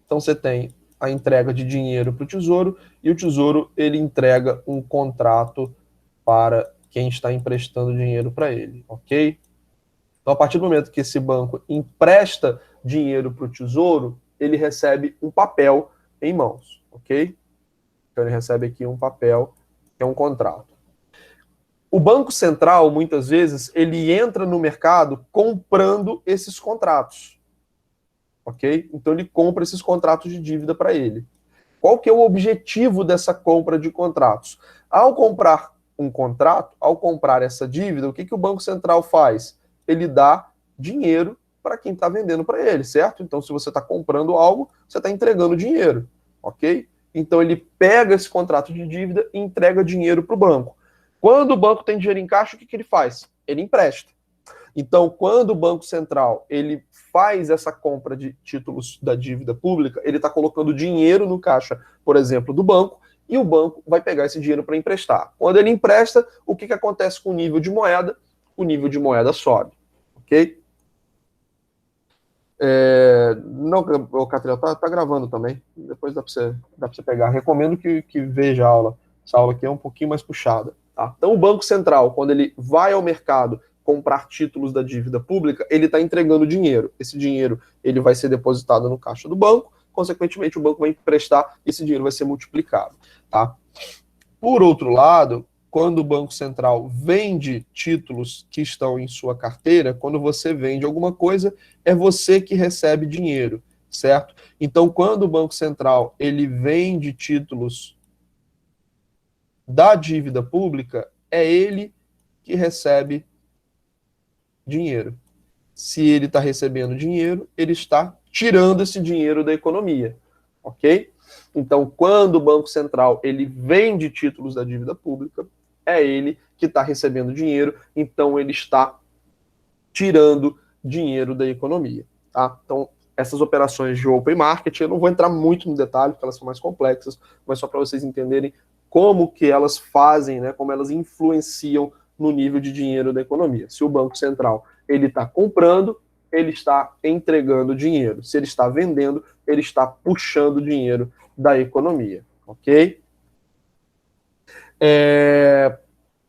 Então você tem a entrega de dinheiro para o Tesouro e o Tesouro ele entrega um contrato para quem está emprestando dinheiro para ele, ok? Então a partir do momento que esse banco empresta dinheiro para o Tesouro, ele recebe um papel em mãos, ok? Então ele recebe aqui um papel que é um contrato. O Banco Central, muitas vezes, ele entra no mercado comprando esses contratos. Ok? Então ele compra esses contratos de dívida para ele. Qual que é o objetivo dessa compra de contratos? Ao comprar um contrato, ao comprar essa dívida, o que o Banco Central faz? Ele dá dinheiro para quem está vendendo para ele, certo? Então, se você está comprando algo, você está entregando dinheiro, ok? Então ele pega esse contrato de dívida e entrega dinheiro para o banco. Quando o banco tem dinheiro em caixa, o que ele faz? Ele empresta. Então, quando o Banco Central ele faz essa compra de títulos da dívida pública, ele está colocando dinheiro no caixa, por exemplo, do banco, e o banco vai pegar esse dinheiro para emprestar. Quando ele empresta, o que acontece com o nível de moeda? O nível de moeda sobe. Ok? Não, o Catriel tá gravando também. Depois dá para você pegar. Recomendo que veja a aula. Essa aula aqui é um pouquinho mais puxada. Tá? Então, o Banco Central, quando ele vai ao mercado comprar títulos da dívida pública, ele está entregando dinheiro. Esse dinheiro ele vai ser depositado no caixa do banco, consequentemente o banco vai emprestar e esse dinheiro vai ser multiplicado. Tá? Por outro lado, quando o Banco Central vende títulos que estão em sua carteira, quando você vende alguma coisa, é você que recebe dinheiro, certo? Então, quando o Banco Central ele vende títulos da dívida pública, é ele que recebe dinheiro. Se ele está recebendo dinheiro, ele está tirando esse dinheiro da economia, ok? Então, quando o Banco Central ele vende títulos da dívida pública, é ele que está recebendo dinheiro, então ele está tirando dinheiro da economia. Tá? Então, essas operações de open market, eu não vou entrar muito no detalhe, porque elas são mais complexas, mas só para vocês entenderem como que elas fazem, né, como elas influenciam no nível de dinheiro da economia. Se o Banco Central ele está comprando, ele está entregando dinheiro. Se ele está vendendo, ele está puxando dinheiro da economia. Ok?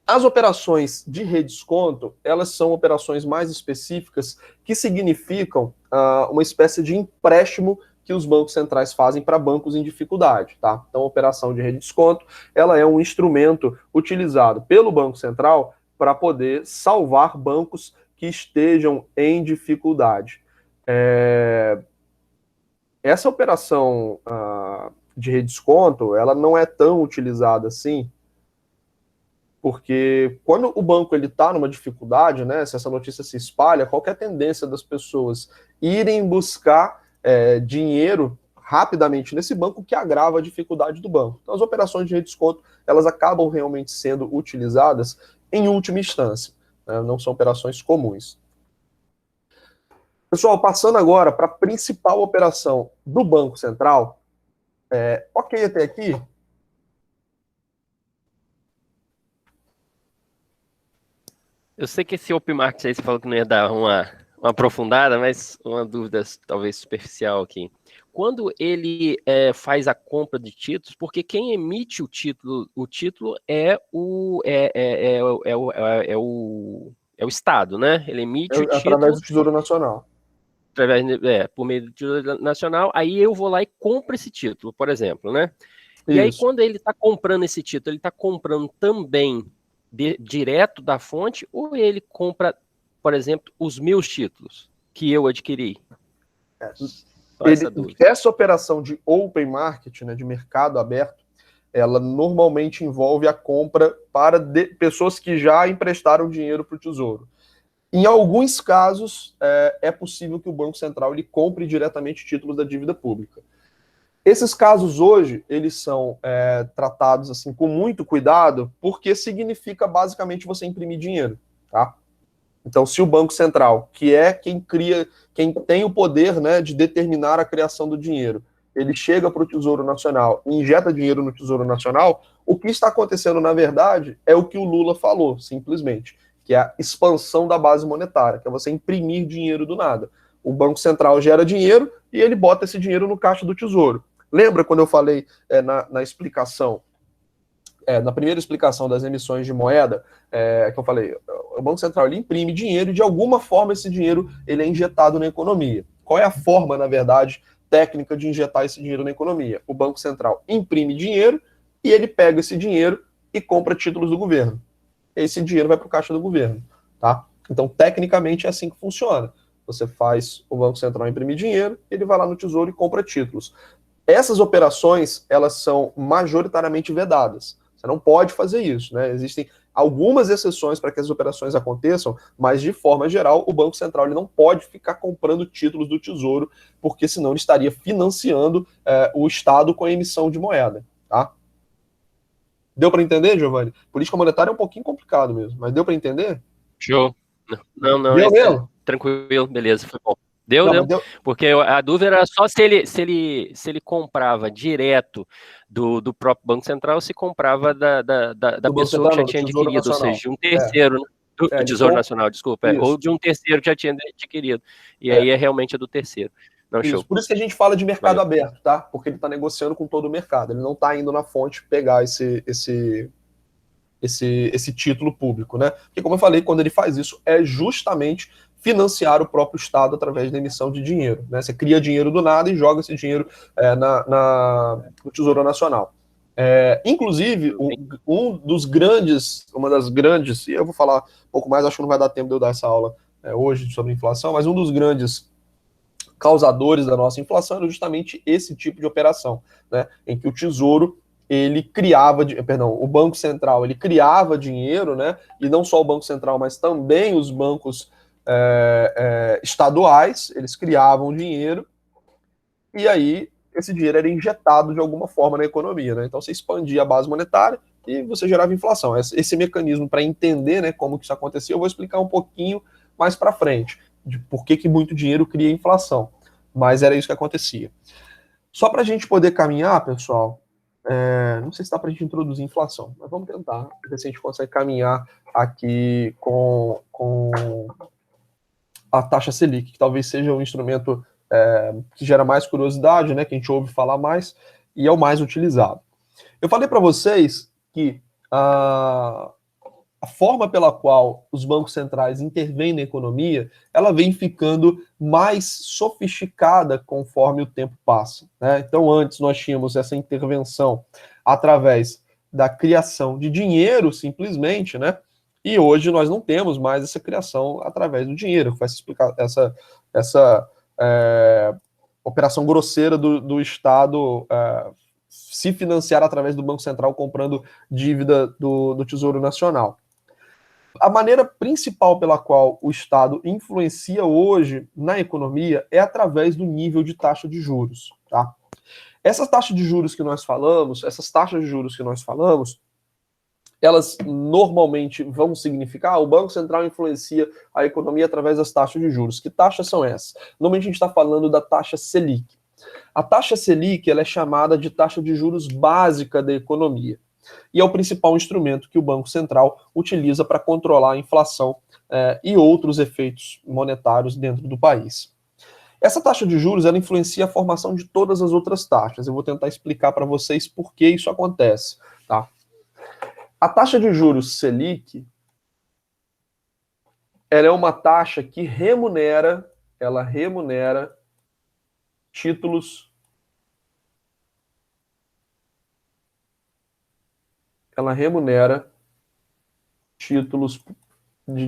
As operações de redesconto, elas são operações mais específicas que significam uma espécie de empréstimo que os bancos centrais fazem para bancos em dificuldade, tá? Então, a operação de redesconto, ela é um instrumento utilizado pelo Banco Central para poder salvar bancos que estejam em dificuldade. Essa operação de redesconto, ela não é tão utilizada assim, porque quando o banco está numa dificuldade, né, se essa notícia se espalha, qual que é a tendência das pessoas irem buscar dinheiro rapidamente nesse banco, que agrava a dificuldade do banco. Então, as operações de redesconto, elas acabam realmente sendo utilizadas em última instância, né, não são operações comuns. Pessoal, passando agora para a principal operação do Banco Central, ok até aqui? Eu sei que esse open market aí você falou que não ia dar uma aprofundada, mas uma dúvida talvez superficial aqui. Quando ele faz a compra de títulos, porque quem emite o título é o Estado, né? Ele emite o título através do Tesouro Nacional. Por meio do Tesouro Nacional, aí eu vou lá e compro esse título, por exemplo, né? E Isso. aí, quando ele está comprando esse título, ele está comprando também direto da fonte, ou ele compra, por exemplo, os meus títulos que eu adquiri? Essa operação de open market, né, de mercado aberto, ela normalmente envolve a compra para pessoas que já emprestaram dinheiro para o Tesouro. Em alguns casos, é possível que o Banco Central ele compre diretamente títulos da dívida pública. Esses casos hoje, eles são tratados assim com muito cuidado, porque significa basicamente você imprimir dinheiro, tá? Então, se o Banco Central, que é quem tem o poder, né, de determinar a criação do dinheiro, ele chega para o Tesouro Nacional e injeta dinheiro no Tesouro Nacional, o que está acontecendo, na verdade, é o que o Lula falou, simplesmente, que é a expansão da base monetária, que é você imprimir dinheiro do nada. O Banco Central gera dinheiro e ele bota esse dinheiro no caixa do Tesouro. Lembra quando eu falei na explicação, na primeira explicação das emissões de moeda, que eu falei, o Banco Central ele imprime dinheiro e de alguma forma esse dinheiro ele é injetado na economia. Qual é a forma, na verdade, técnica de injetar esse dinheiro na economia? O Banco Central imprime dinheiro e ele pega esse dinheiro e compra títulos do governo. Esse dinheiro vai para o caixa do governo, tá? Então, tecnicamente, é assim que funciona. Você faz o Banco Central imprimir dinheiro, ele vai lá no Tesouro e compra títulos. Essas operações, elas são majoritariamente vedadas. Você não pode fazer isso, né? Existem algumas exceções para que as operações aconteçam, mas de forma geral, o Banco Central ele não pode ficar comprando títulos do Tesouro, porque senão ele estaria financiando o Estado com a emissão de moeda, tá? Deu para entender, Giovanni? Política monetária é um pouquinho complicado mesmo, mas deu para entender? Show. Não, Deu mesmo? tranquilo, beleza, foi bom. Deu. Porque a dúvida era só se ele comprava direto do próprio Banco Central ou se comprava da pessoa que já tinha adquirido, ou seja, de um terceiro, né? Do Tesouro Nacional, desculpa, ou de um terceiro que já tinha adquirido. E aí é realmente a do terceiro. Não, show. Por isso que a gente fala de mercado aberto, tá? Porque ele está negociando com todo o mercado. Ele não está indo na fonte pegar esse título público, né? Porque, como eu falei, quando ele faz isso, é justamente financiar o próprio Estado através da emissão de dinheiro, né? Você cria dinheiro do nada e joga esse dinheiro no Tesouro Nacional. Inclusive, uma das grandes, e eu vou falar um pouco mais, acho que não vai dar tempo de eu dar essa aula hoje sobre inflação, mas um dos grandes causadores da nossa inflação era justamente esse tipo de operação, né? Em que o Tesouro o Banco Central ele criava dinheiro, né? E não só o Banco Central, mas também os bancos estaduais, eles criavam dinheiro e aí esse dinheiro era injetado de alguma forma na economia, né? Então você expandia a base monetária e você gerava inflação. Esse mecanismo para entender, né, como que isso acontecia, eu vou explicar um pouquinho mais para frente, de por que muito dinheiro cria inflação. Mas era isso que acontecia. Só para a gente poder caminhar, pessoal, não sei se dá para a gente introduzir inflação, mas vamos tentar, ver se a gente consegue caminhar aqui com a taxa Selic, que talvez seja um instrumento que gera mais curiosidade, né, que a gente ouve falar mais, e é o mais utilizado. Eu falei para vocês que a forma pela qual os bancos centrais intervêm na economia, ela vem ficando mais sofisticada conforme o tempo passa, né? Então, antes nós tínhamos essa intervenção através da criação de dinheiro, simplesmente, né? E hoje nós não temos mais essa criação através do dinheiro, que vai explicar essa operação grosseira do Estado se financiar através do Banco Central comprando dívida do Tesouro Nacional. A maneira principal pela qual o Estado influencia hoje na economia é através do nível de taxa de juros, tá? Essas taxas de juros que nós falamos, elas normalmente vão significar o Banco Central influencia a economia através das taxas de juros. Que taxas são essas? Normalmente a gente está falando da taxa Selic. A taxa Selic ela é chamada de taxa de juros básica da economia e é o principal instrumento que o Banco Central utiliza para controlar a inflação e outros efeitos monetários dentro do país. Essa taxa de juros ela influencia a formação de todas as outras taxas. Eu vou tentar explicar para vocês por que isso acontece, tá? A taxa de juros Selic, ela é uma taxa que remunera títulos de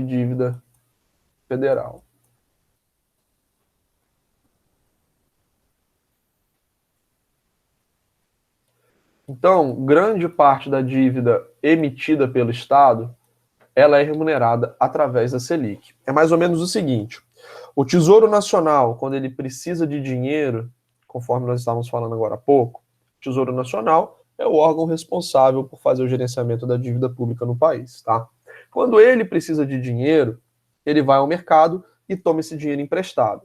dívida federal. Então, grande parte da dívida emitida pelo Estado, ela é remunerada através da Selic. É mais ou menos o seguinte: o Tesouro Nacional, quando ele precisa de dinheiro, conforme nós estávamos falando agora há pouco, o Tesouro Nacional é o órgão responsável por fazer o gerenciamento da dívida pública no país, tá? Quando ele precisa de dinheiro, ele vai ao mercado e toma esse dinheiro emprestado.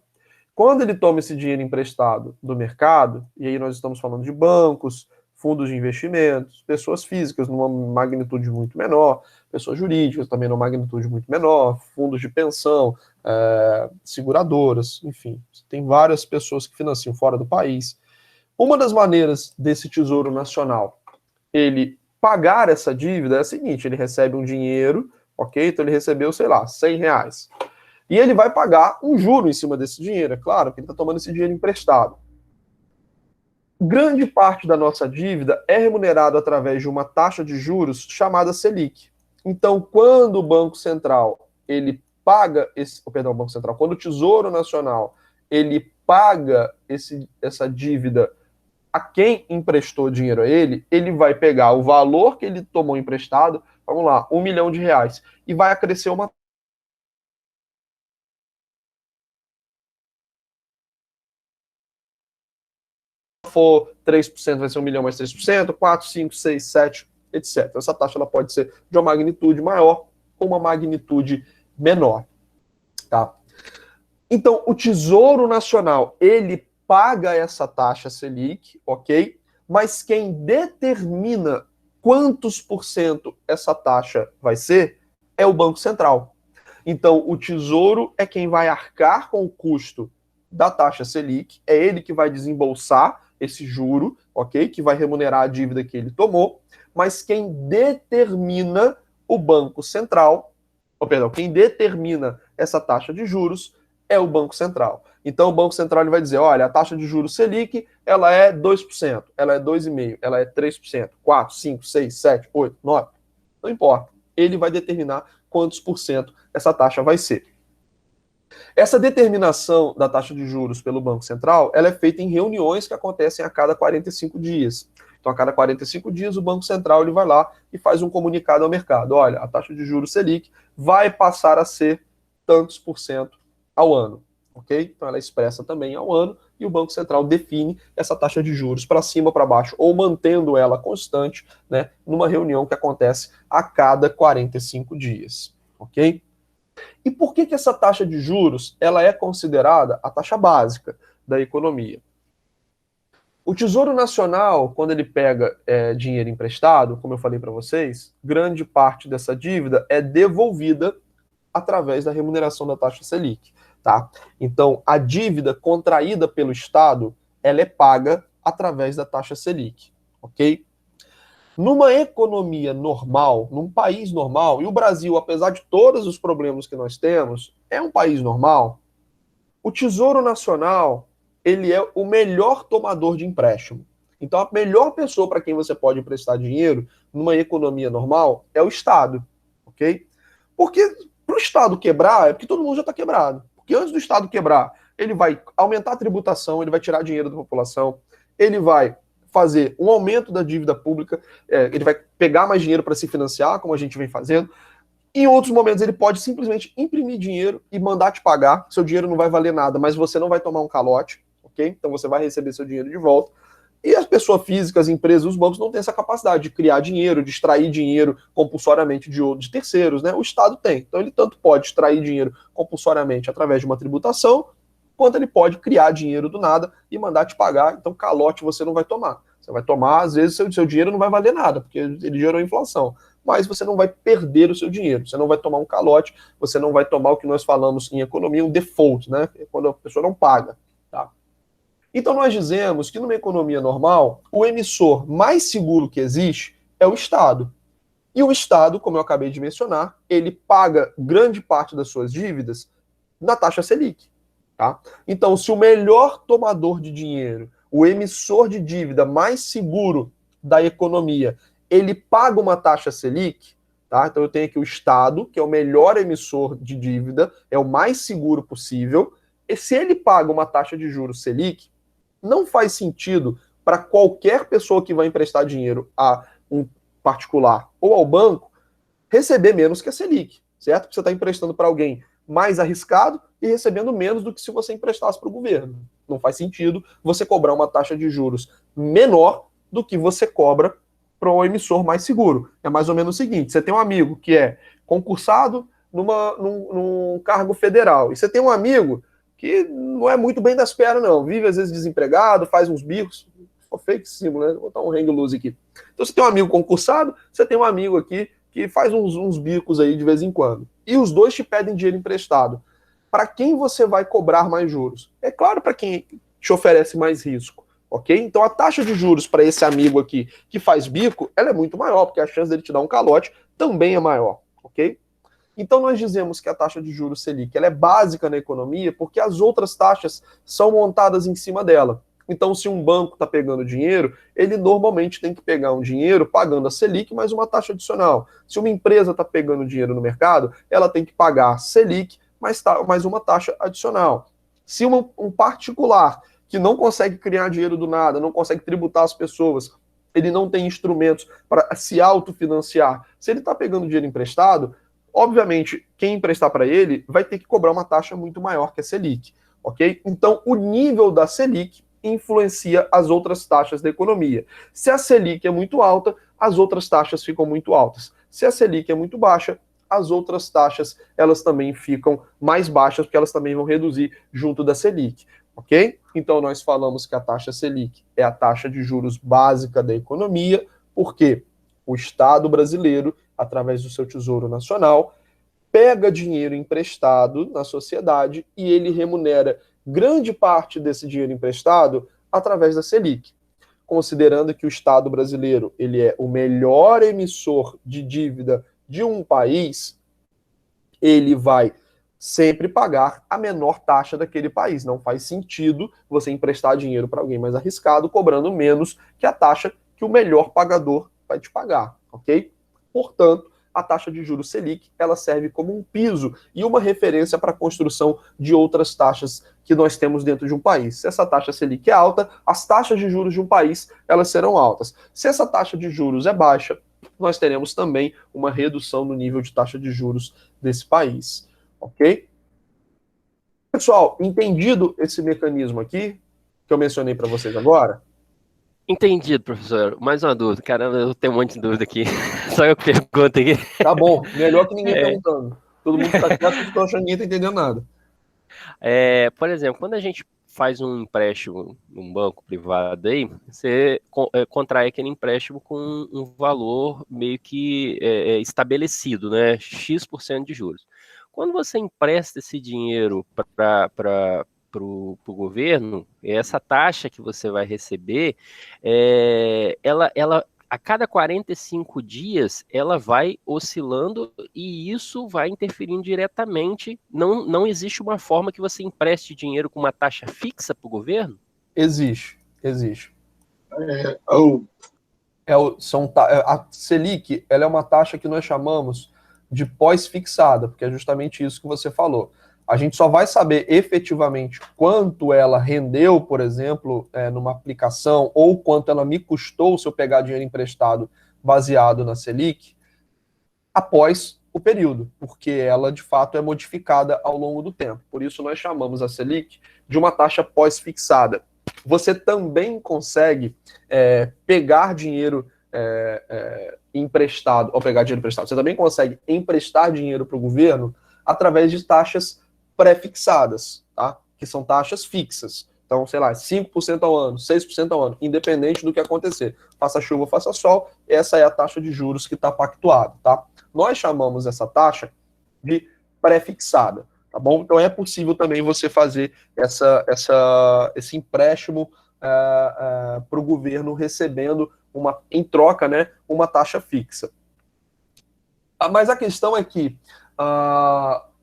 Quando ele toma esse dinheiro emprestado do mercado, e aí nós estamos falando de bancos, fundos de investimentos, pessoas físicas numa magnitude muito menor, pessoas jurídicas também numa magnitude muito menor, fundos de pensão, seguradoras, enfim, tem várias pessoas que financiam fora do país. Uma das maneiras desse Tesouro Nacional ele pagar essa dívida é a seguinte: ele recebe um dinheiro, ok? Então ele recebeu, sei lá, R$100. E ele vai pagar um juro em cima desse dinheiro, é claro, porque ele está tomando esse dinheiro emprestado. Grande parte da nossa dívida é remunerada através de uma taxa de juros chamada Selic. Então, quando o Banco Central ele paga quando o Tesouro Nacional ele paga essa dívida a quem emprestou dinheiro a ele, ele vai pegar o valor que ele tomou emprestado, vamos lá, R$1 milhão, e vai acrescer uma for 3%, vai ser 1 milhão mais 3%, 4, 5, 6, 7, etc. Essa taxa ela pode ser de uma magnitude maior ou uma magnitude menor, tá? Então, o Tesouro Nacional, ele paga essa taxa Selic, ok? Mas quem determina quantos por cento essa taxa vai ser é o Banco Central. Então, o Tesouro é quem vai arcar com o custo da taxa Selic, é ele que vai desembolsar esse juro, ok? Que vai remunerar a dívida que ele tomou, mas quem determina o Banco Central, quem determina essa taxa de juros é o Banco Central. Então o Banco Central ele vai dizer, olha, a taxa de juros Selic, ela é 2%, ela é 2,5%, ela é 3%, 4, 5, 6, 7, 8, 9, não importa. Ele vai determinar quantos por cento essa taxa vai ser. Essa determinação da taxa de juros pelo Banco Central, ela é feita em reuniões que acontecem a cada 45 dias. Então, a cada 45 dias, o Banco Central ele vai lá e faz um comunicado ao mercado. Olha, a taxa de juros Selic vai passar a ser tantos por cento ao ano. Ok? Então, ela é expressa também ao ano e o Banco Central define essa taxa de juros para cima ou para baixo, ou mantendo ela constante, né, numa reunião que acontece a cada 45 dias, ok? E por que essa taxa de juros ela é considerada a taxa básica da economia? O Tesouro Nacional, quando ele pega dinheiro emprestado, como eu falei para vocês, grande parte dessa dívida é devolvida através da remuneração da taxa Selic, tá? Então, a dívida contraída pelo Estado, ela é paga através da taxa Selic, ok? Numa economia normal, num país normal, e o Brasil, apesar de todos os problemas que nós temos, é um país normal, o Tesouro Nacional, ele é o melhor tomador de empréstimo. Então, a melhor pessoa para quem você pode emprestar dinheiro numa economia normal é o Estado, ok? Porque para o Estado quebrar, é porque todo mundo já está quebrado. Porque antes do Estado quebrar, ele vai aumentar a tributação, ele vai tirar dinheiro da população, ele vai fazer um aumento da dívida pública, ele vai pegar mais dinheiro para se financiar, como a gente vem fazendo. Em outros momentos, ele pode simplesmente imprimir dinheiro e mandar te pagar. Seu dinheiro não vai valer nada, mas você não vai tomar um calote, ok? Então você vai receber seu dinheiro de volta. E as pessoas físicas, as empresas, os bancos não têm essa capacidade de criar dinheiro, de extrair dinheiro compulsoriamente de terceiros, né? O Estado tem. Então ele tanto pode extrair dinheiro compulsoriamente através de uma tributação, quanto ele pode criar dinheiro do nada e mandar te pagar. Então calote você não vai tomar. Você vai tomar, às vezes, seu dinheiro não vai valer nada, porque ele gerou inflação. Mas você não vai perder o seu dinheiro, você não vai tomar um calote, você não vai tomar o que nós falamos em economia, um default, né? Quando a pessoa não paga, tá? Então nós dizemos que numa economia normal, o emissor mais seguro que existe é o Estado. E o Estado, como eu acabei de mencionar, ele paga grande parte das suas dívidas na taxa Selic, tá? Então, se o melhor tomador de dinheiro, o emissor de dívida mais seguro da economia, ele paga uma taxa Selic, tá? Então eu tenho aqui o Estado, que é o melhor emissor de dívida, é o mais seguro possível, e se ele paga uma taxa de juros Selic, não faz sentido para qualquer pessoa que vai emprestar dinheiro a um particular ou ao banco receber menos que a Selic, certo? Porque você está emprestando para alguém mais arriscado e recebendo menos do que se você emprestasse para o governo. Não faz sentido você cobrar uma taxa de juros menor do que você cobra para o emissor mais seguro. É mais ou menos o seguinte: você tem um amigo que é concursado num cargo federal, e você tem um amigo que não é muito bem das pernas, não. Vive, às vezes, desempregado, faz uns bicos. Ficou fake símbolo, né? Vou botar um hang loose aqui. Então, você tem um amigo concursado, você tem um amigo aqui que faz uns bicos aí de vez em quando. E os dois te pedem dinheiro emprestado. Para quem você vai cobrar mais juros? É claro, para quem te oferece mais risco, ok? Então, a taxa de juros para esse amigo aqui que faz bico, ela é muito maior, porque a chance dele te dar um calote também é maior, ok? Então nós dizemos que a taxa de juros Selic ela é básica na economia porque as outras taxas são montadas em cima dela. Então, se um banco está pegando dinheiro, ele normalmente tem que pegar um dinheiro pagando a Selic mais uma taxa adicional. Se uma empresa está pegando dinheiro no mercado, ela tem que pagar Selic mais uma taxa adicional. Se um particular que não consegue criar dinheiro do nada, não consegue tributar as pessoas, ele não tem instrumentos para se autofinanciar, se ele está pegando dinheiro emprestado, obviamente, quem emprestar para ele vai ter que cobrar uma taxa muito maior que a Selic, ok? Então, o nível da Selic influencia as outras taxas da economia. Se a Selic é muito alta, as outras taxas ficam muito altas. Se a Selic é muito baixa, as outras taxas, elas também ficam mais baixas, porque elas também vão reduzir junto da Selic, ok? Então, nós falamos que a taxa Selic é a taxa de juros básica da economia, porque o Estado brasileiro, através do seu Tesouro Nacional, pega dinheiro emprestado na sociedade e ele remunera grande parte desse dinheiro emprestado através da Selic. Considerando que o Estado brasileiro ele é o melhor emissor de dívida de um país, ele vai sempre pagar a menor taxa daquele país. Não faz sentido você emprestar dinheiro para alguém mais arriscado, cobrando menos que a taxa que o melhor pagador vai te pagar, ok? Portanto, a taxa de juros Selic, ela serve como um piso e uma referência para a construção de outras taxas que nós temos dentro de um país. Se essa taxa Selic é alta, as taxas de juros de um país, elas serão altas. Se essa taxa de juros é baixa, nós teremos também uma redução no nível de taxa de juros desse país, ok? Pessoal, entendido esse mecanismo aqui, que eu mencionei para vocês agora? Entendido, professor. Mais uma dúvida. Caramba, eu tenho um monte de dúvida aqui. Só eu que pergunto aqui. Tá bom, melhor que ninguém É. perguntando. Todo mundo fica quieto porque eu acho que ninguém tá entendendo nada. Por exemplo, quando a gente faz um empréstimo num banco privado aí, você contrai aquele empréstimo com um valor meio que estabelecido, né? X% de juros. Quando você empresta esse dinheiro para o governo, essa taxa que você vai receber, ela a cada 45 dias ela vai oscilando e isso vai interferindo diretamente. Não existe uma forma que você empreste dinheiro com uma taxa fixa para o governo? Existe. Oh, A Selic, ela é uma taxa que nós chamamos de pós-fixada, porque é justamente isso que você falou. A gente só vai saber efetivamente quanto ela rendeu, por exemplo, numa aplicação, ou quanto ela me custou se eu pegar dinheiro emprestado baseado na Selic, após o período, porque ela, de fato, é modificada ao longo do tempo. Por isso, nós chamamos a Selic de uma taxa pós-fixada. Você também consegue pegar dinheiro emprestado, ou pegar dinheiro emprestado, você também consegue emprestar dinheiro para o governo através de taxas pré-fixadas, tá? Que são taxas fixas. Então, sei lá, 5% ao ano, 6% ao ano, independente do que acontecer. Faça chuva, faça sol, essa é a taxa de juros que está pactuada, tá? Nós chamamos essa taxa de pré-fixada, tá bom? Então é possível também você fazer esse empréstimo para o governo recebendo em troca, né, uma taxa fixa. Mas a questão é que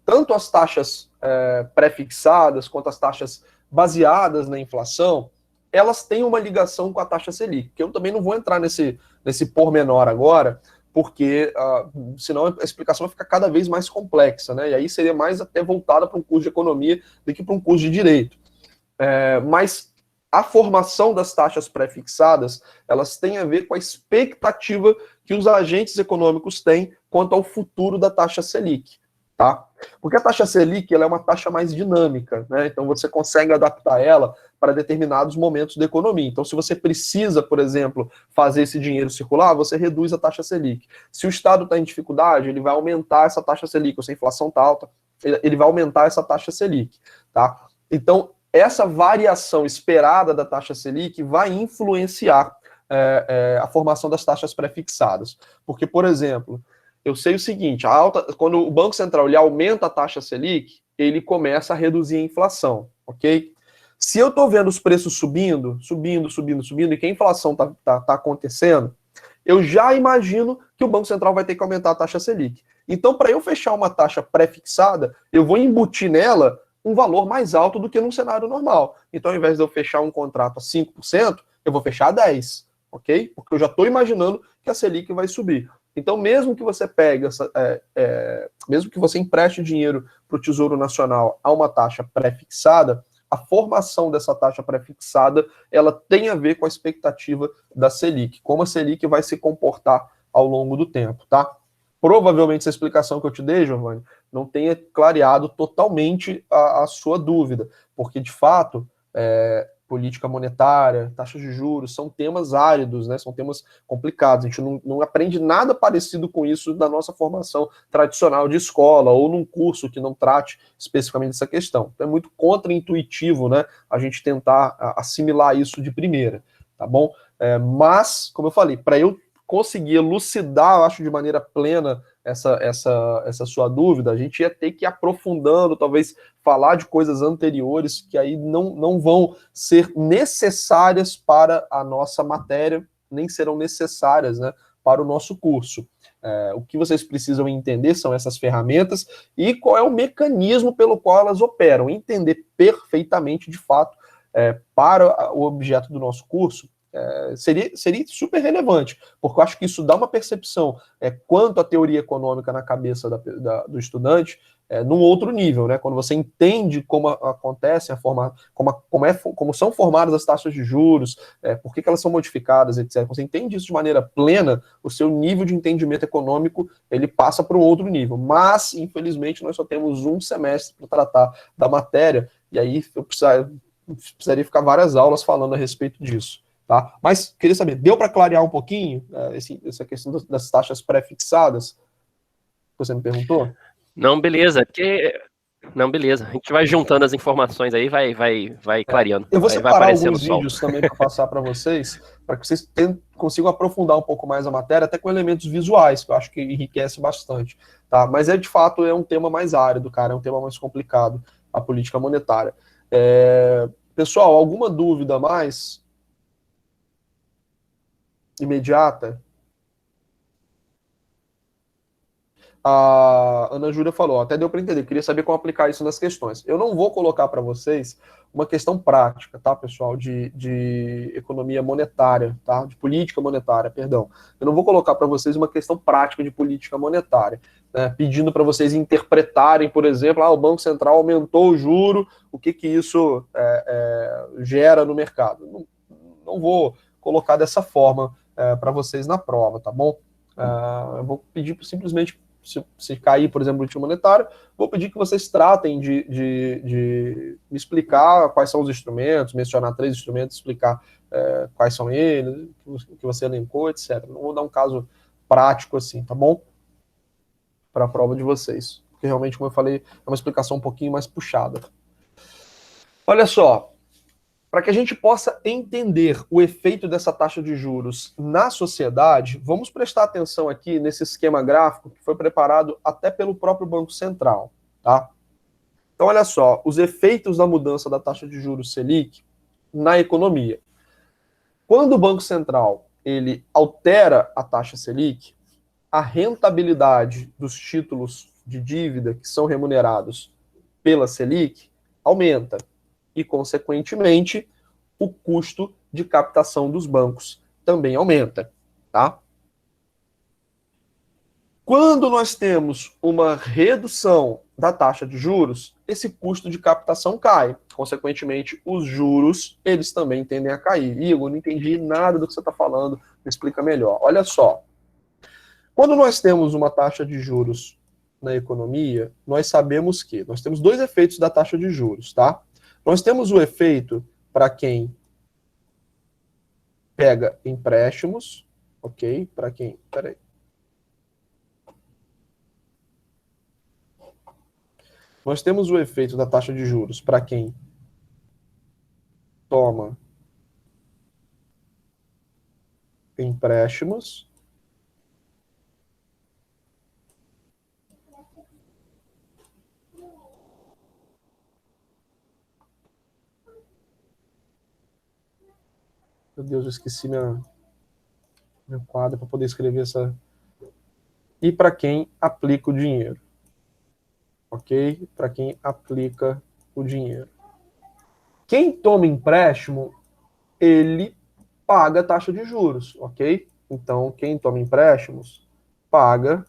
tanto as taxas pré-fixadas quanto as taxas baseadas na inflação, elas têm uma ligação com a taxa Selic, que eu também não vou entrar nesse pormenor agora, porque senão a explicação vai ficar cada vez mais complexa, né? E aí seria mais até voltada para um curso de economia do que para um curso de direito. Mas a formação das taxas pré-fixadas, elas têm a ver com a expectativa que os agentes econômicos têm quanto ao futuro da taxa Selic, tá? Porque a taxa Selic, ela é uma taxa mais dinâmica, né? Então você consegue adaptar ela para determinados momentos da economia. Então, se você precisa, por exemplo, fazer esse dinheiro circular, você reduz a taxa Selic. Se o Estado está em dificuldade, ele vai aumentar essa taxa Selic. Ou se a inflação está alta, ele vai aumentar essa taxa Selic, tá? Então, essa variação esperada da taxa Selic vai influenciar a formação das taxas pré-fixadas. Porque, por exemplo, eu sei o seguinte, quando o Banco Central ele aumenta a taxa Selic, ele começa a reduzir a inflação, ok? Se eu estou vendo os preços subindo, e que a inflação está acontecendo, eu já imagino que o Banco Central vai ter que aumentar a taxa Selic. Então, para eu fechar uma taxa pré-fixada, eu vou embutir nela um valor mais alto do que num cenário normal. Então, ao invés de eu fechar um contrato a 5%, eu vou fechar a 10%, ok? Porque eu já estou imaginando que a Selic vai subir. Então, mesmo que você mesmo que você empreste dinheiro para o Tesouro Nacional a uma taxa pré-fixada, a formação dessa taxa pré-fixada, ela tem a ver com a expectativa da Selic, como a Selic vai se comportar ao longo do tempo, tá? Provavelmente essa explicação que eu te dei, Giovanni, não tenha clareado totalmente a sua dúvida, porque, de fato, política monetária, taxas de juros, são temas áridos, né? São temas complicados. A gente não aprende nada parecido com isso na nossa formação tradicional de escola ou num curso que não trate especificamente essa questão. Então é muito contraintuitivo, né? A gente tentar assimilar isso de primeira, tá bom? Mas, como eu falei, para eu conseguir elucidar, eu acho, de maneira plena essa sua dúvida, a gente ia ter que ir aprofundando, talvez falar de coisas anteriores que aí não vão ser necessárias para a nossa matéria, nem serão necessárias, né, para o nosso curso. O que vocês precisam entender são essas ferramentas e qual é o mecanismo pelo qual elas operam. Entender perfeitamente, de fato, para o objeto do nosso curso, seria super relevante, porque eu acho que isso dá uma percepção quanto à teoria econômica na cabeça do estudante num outro nível, né? Quando você entende como acontece como são formadas as taxas de juros, por que elas são modificadas, etc. Você entende isso de maneira plena, o seu nível de entendimento econômico ele passa para um outro nível. Mas, infelizmente, nós só temos um semestre para tratar da matéria, e aí eu precisaria ficar várias aulas falando a respeito disso, tá? Mas queria saber, deu para clarear um pouquinho essa questão das taxas pré-fixadas que você me perguntou? Não, beleza. Não, beleza. A gente vai juntando as informações aí, vai clareando. Eu vou Vai separar aparecendo o alguns sol. vídeos também para passar para vocês, para que vocês consigam aprofundar um pouco mais a matéria, até com elementos visuais, que eu acho que enriquece bastante, tá? Mas de fato é um tema mais árido, cara, é um tema mais complicado, a política monetária. Pessoal, alguma dúvida mais imediata? A Ana Júlia falou, até deu para entender, queria saber como aplicar isso nas questões. Eu não vou colocar para vocês uma questão prática, tá, pessoal, de economia monetária, tá, de política monetária, perdão. Eu não vou colocar para vocês uma questão prática de política monetária, né, pedindo para vocês interpretarem, por exemplo, o Banco Central aumentou o juro, o que isso gera no mercado. Não vou colocar dessa forma para vocês na prova, tá bom? Eu vou pedir simplesmente, se cair, por exemplo, no política monetária, vou pedir que vocês tratem de me explicar quais são os instrumentos, mencionar 3 instrumentos, explicar quais são eles, que você elencou, etc. Não vou dar um caso prático assim, tá bom? Para a prova de vocês. Porque realmente, como eu falei, é uma explicação um pouquinho mais puxada. Olha só, para que a gente possa entender o efeito dessa taxa de juros na sociedade, vamos prestar atenção aqui nesse esquema gráfico que foi preparado até pelo próprio Banco Central, tá? Então, olha só, os efeitos da mudança da taxa de juros Selic na economia. Quando o Banco Central ele altera a taxa Selic, a rentabilidade dos títulos de dívida que são remunerados pela Selic aumenta. E, consequentemente, o custo de captação dos bancos também aumenta, tá? Quando nós temos uma redução da taxa de juros, esse custo de captação cai. Consequentemente, os juros, eles também tendem a cair. Igor, não entendi nada do que você está falando, me explica melhor. Olha só, quando nós temos uma taxa de juros na economia, nós sabemos que nós temos 2 efeitos da taxa de juros, tá? Nós temos o efeito para quem pega empréstimos, ok? Para quem... Peraí. Nós temos o efeito da taxa de juros para quem toma empréstimos. Meu Deus, eu esqueci meu quadro para poder escrever essa... E para quem aplica o dinheiro. Ok? Para quem aplica o dinheiro. Quem toma empréstimo, ele paga taxa de juros, ok? Então, quem toma empréstimos, paga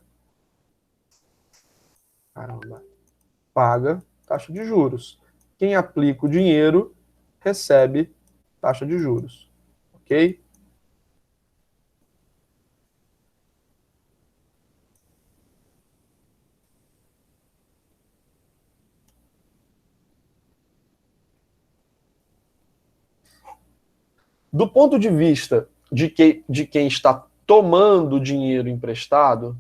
taxa de juros. Quem aplica o dinheiro, recebe taxa de juros, ok? Do ponto de vista de quem está tomando dinheiro emprestado,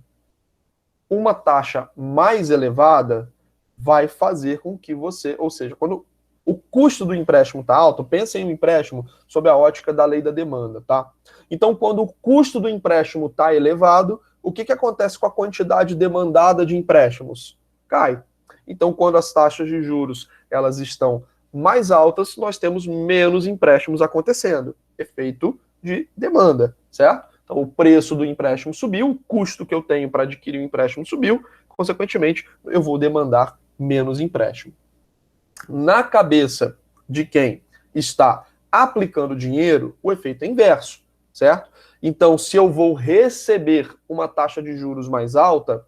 uma taxa mais elevada vai fazer com que você, ou seja, quando o custo do empréstimo está alto, pensa em um empréstimo sob a ótica da lei da demanda, tá? Então, quando o custo do empréstimo está elevado, o que acontece com a quantidade demandada de empréstimos? Cai. Então, quando as taxas de juros elas estão mais altas, nós temos menos empréstimos acontecendo. Efeito de demanda, certo? Então, o preço do empréstimo subiu, o custo que eu tenho para adquirir um empréstimo subiu, consequentemente, eu vou demandar menos empréstimo. Na cabeça de quem está aplicando dinheiro, o efeito é inverso, certo? Então, se eu vou receber uma taxa de juros mais alta,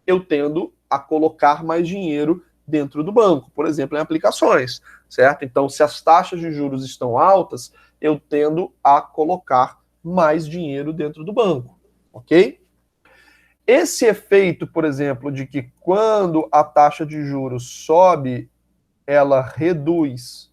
eu tendo a colocar mais dinheiro dentro do banco, por exemplo, em aplicações, certo? Então, se as taxas de juros estão altas, eu tendo a colocar mais dinheiro dentro do banco, ok? Esse efeito, por exemplo, de que quando a taxa de juros sobe, ela reduz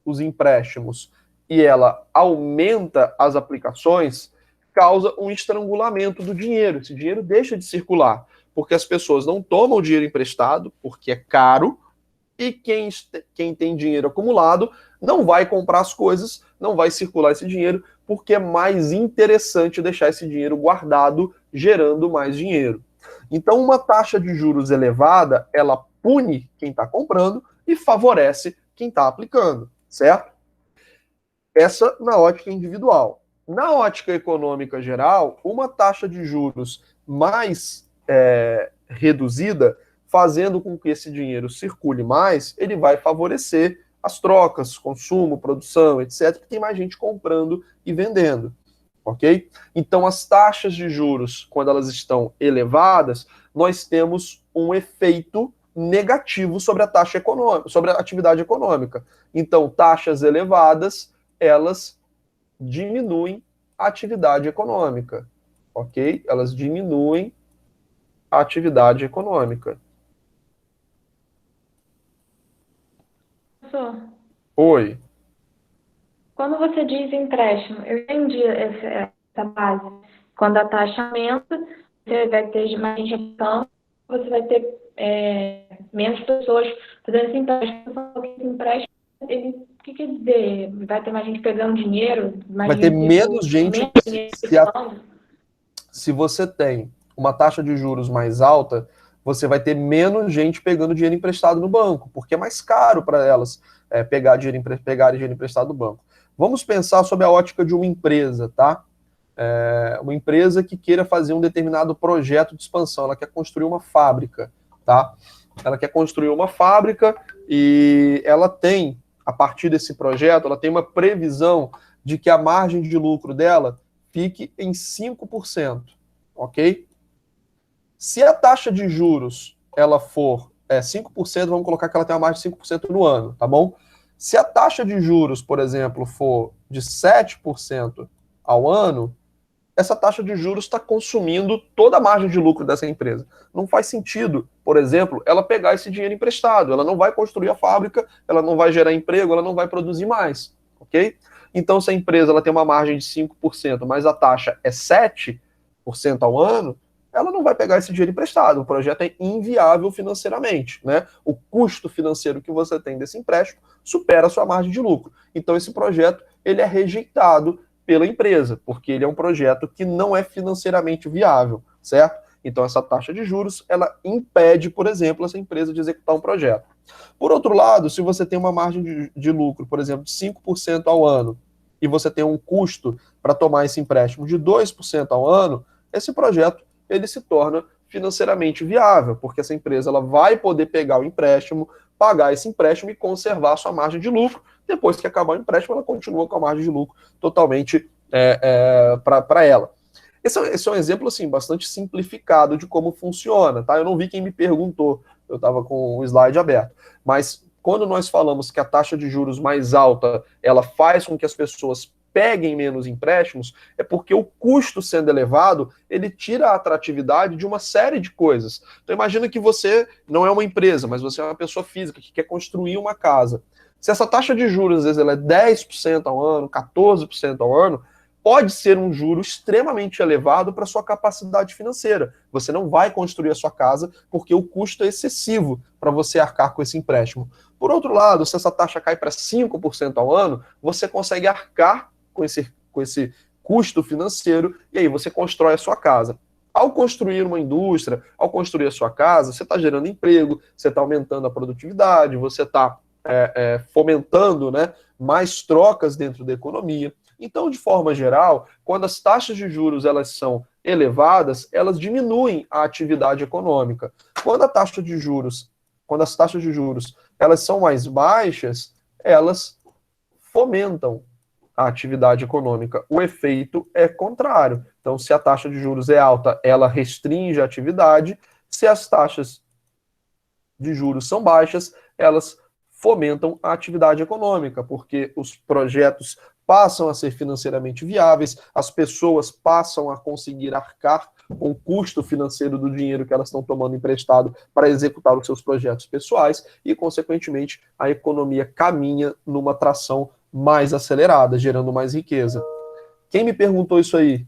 os empréstimos e ela aumenta as aplicações, causa um estrangulamento do dinheiro. Esse dinheiro deixa de circular, porque as pessoas não tomam o dinheiro emprestado, porque é caro, e quem tem dinheiro acumulado não vai comprar as coisas, não vai circular esse dinheiro, porque é mais interessante deixar esse dinheiro guardado, gerando mais dinheiro. Então, uma taxa de juros elevada, ela pune quem está comprando e favorece quem está aplicando, certo? Essa na ótica individual. Na ótica econômica geral, uma taxa de juros mais reduzida, fazendo com que esse dinheiro circule mais, ele vai favorecer as trocas, consumo, produção, etc., que tem mais gente comprando e vendendo, ok? Então, as taxas de juros, quando elas estão elevadas, nós temos um efeito negativo sobre a taxa econômica, sobre a atividade econômica. Então, taxas elevadas, elas diminuem a atividade econômica, ok? Elas diminuem a atividade econômica. Professor, Oi. quando você diz empréstimo, eu entendi essa base. Quando a taxa aumenta, você vai ter mais gente aplicando, você vai ter menos pessoas fazendo esse empréstimo. Esse empréstimo, o que quer dizer? Vai ter mais gente pegando dinheiro? Vai ter menos gente. Se você tem uma taxa de juros mais alta, você vai ter menos gente pegando dinheiro emprestado no banco, porque é mais caro para elas pegarem dinheiro emprestado do banco. Vamos pensar sobre a ótica de uma empresa, tá? Uma empresa que queira fazer um determinado projeto de expansão, ela quer construir uma fábrica, tá? Ela quer construir uma fábrica e ela tem, a partir desse projeto, ela tem uma previsão de que a margem de lucro dela fique em 5%, ok? Se a taxa de juros ela for 5%, vamos colocar que ela tem uma margem de 5% no ano, tá bom? Se a taxa de juros, por exemplo, for de 7% ao ano, essa taxa de juros está consumindo toda a margem de lucro dessa empresa. Não faz sentido, por exemplo, ela pegar esse dinheiro emprestado. Ela não vai construir a fábrica, ela não vai gerar emprego, ela não vai produzir mais, ok? Então, se a empresa ela tem uma margem de 5%, mas a taxa é 7% ao ano, ela não vai pegar esse dinheiro emprestado. O projeto é inviável financeiramente, né? O custo financeiro que você tem desse empréstimo supera a sua margem de lucro. Então, esse projeto ele é rejeitado pela empresa, porque ele é um projeto que não é financeiramente viável, certo? Então, essa taxa de juros, ela impede, por exemplo, essa empresa de executar um projeto. Por outro lado, se você tem uma margem de lucro, por exemplo, de 5% ao ano, e você tem um custo para tomar esse empréstimo de 2% ao ano, esse projeto ele se torna financeiramente viável, porque essa empresa ela vai poder pegar o empréstimo, pagar esse empréstimo e conservar a sua margem de lucro. Depois que acabar o empréstimo, ela continua com a margem de lucro totalmente para ela. Esse é um exemplo assim, bastante simplificado de como funciona, tá? Eu não vi quem me perguntou, eu estava com o slide aberto. Mas quando nós falamos que a taxa de juros mais alta, ela faz com que as pessoas peguem menos empréstimos, é porque o custo sendo elevado, ele tira a atratividade de uma série de coisas. Então imagina que você não é uma empresa, mas você é uma pessoa física que quer construir uma casa. Se essa taxa de juros, às vezes, ela é 10% ao ano, 14% ao ano, pode ser um juro extremamente elevado para a sua capacidade financeira. Você não vai construir a sua casa porque o custo é excessivo para você arcar com esse empréstimo. Por outro lado, se essa taxa cai para 5% ao ano, você consegue arcar com esse custo financeiro e aí você constrói a sua casa. Ao construir uma indústria, ao construir a sua casa, você está gerando emprego, você está aumentando a produtividade, você está fomentando, né, mais trocas dentro da economia. Então, de forma geral, quando as taxas de juros elas são elevadas, elas diminuem a atividade econômica. Quando as taxas de juros elas são mais baixas, elas fomentam a atividade econômica. O efeito é contrário. Então, se a taxa de juros é alta, ela restringe a atividade. Se as taxas de juros são baixas, elas fomentam a atividade econômica, porque os projetos passam a ser financeiramente viáveis, as pessoas passam a conseguir arcar com o custo financeiro do dinheiro que elas estão tomando emprestado para executar os seus projetos pessoais e, consequentemente, a economia caminha numa tração mais acelerada, gerando mais riqueza. Quem me perguntou isso aí?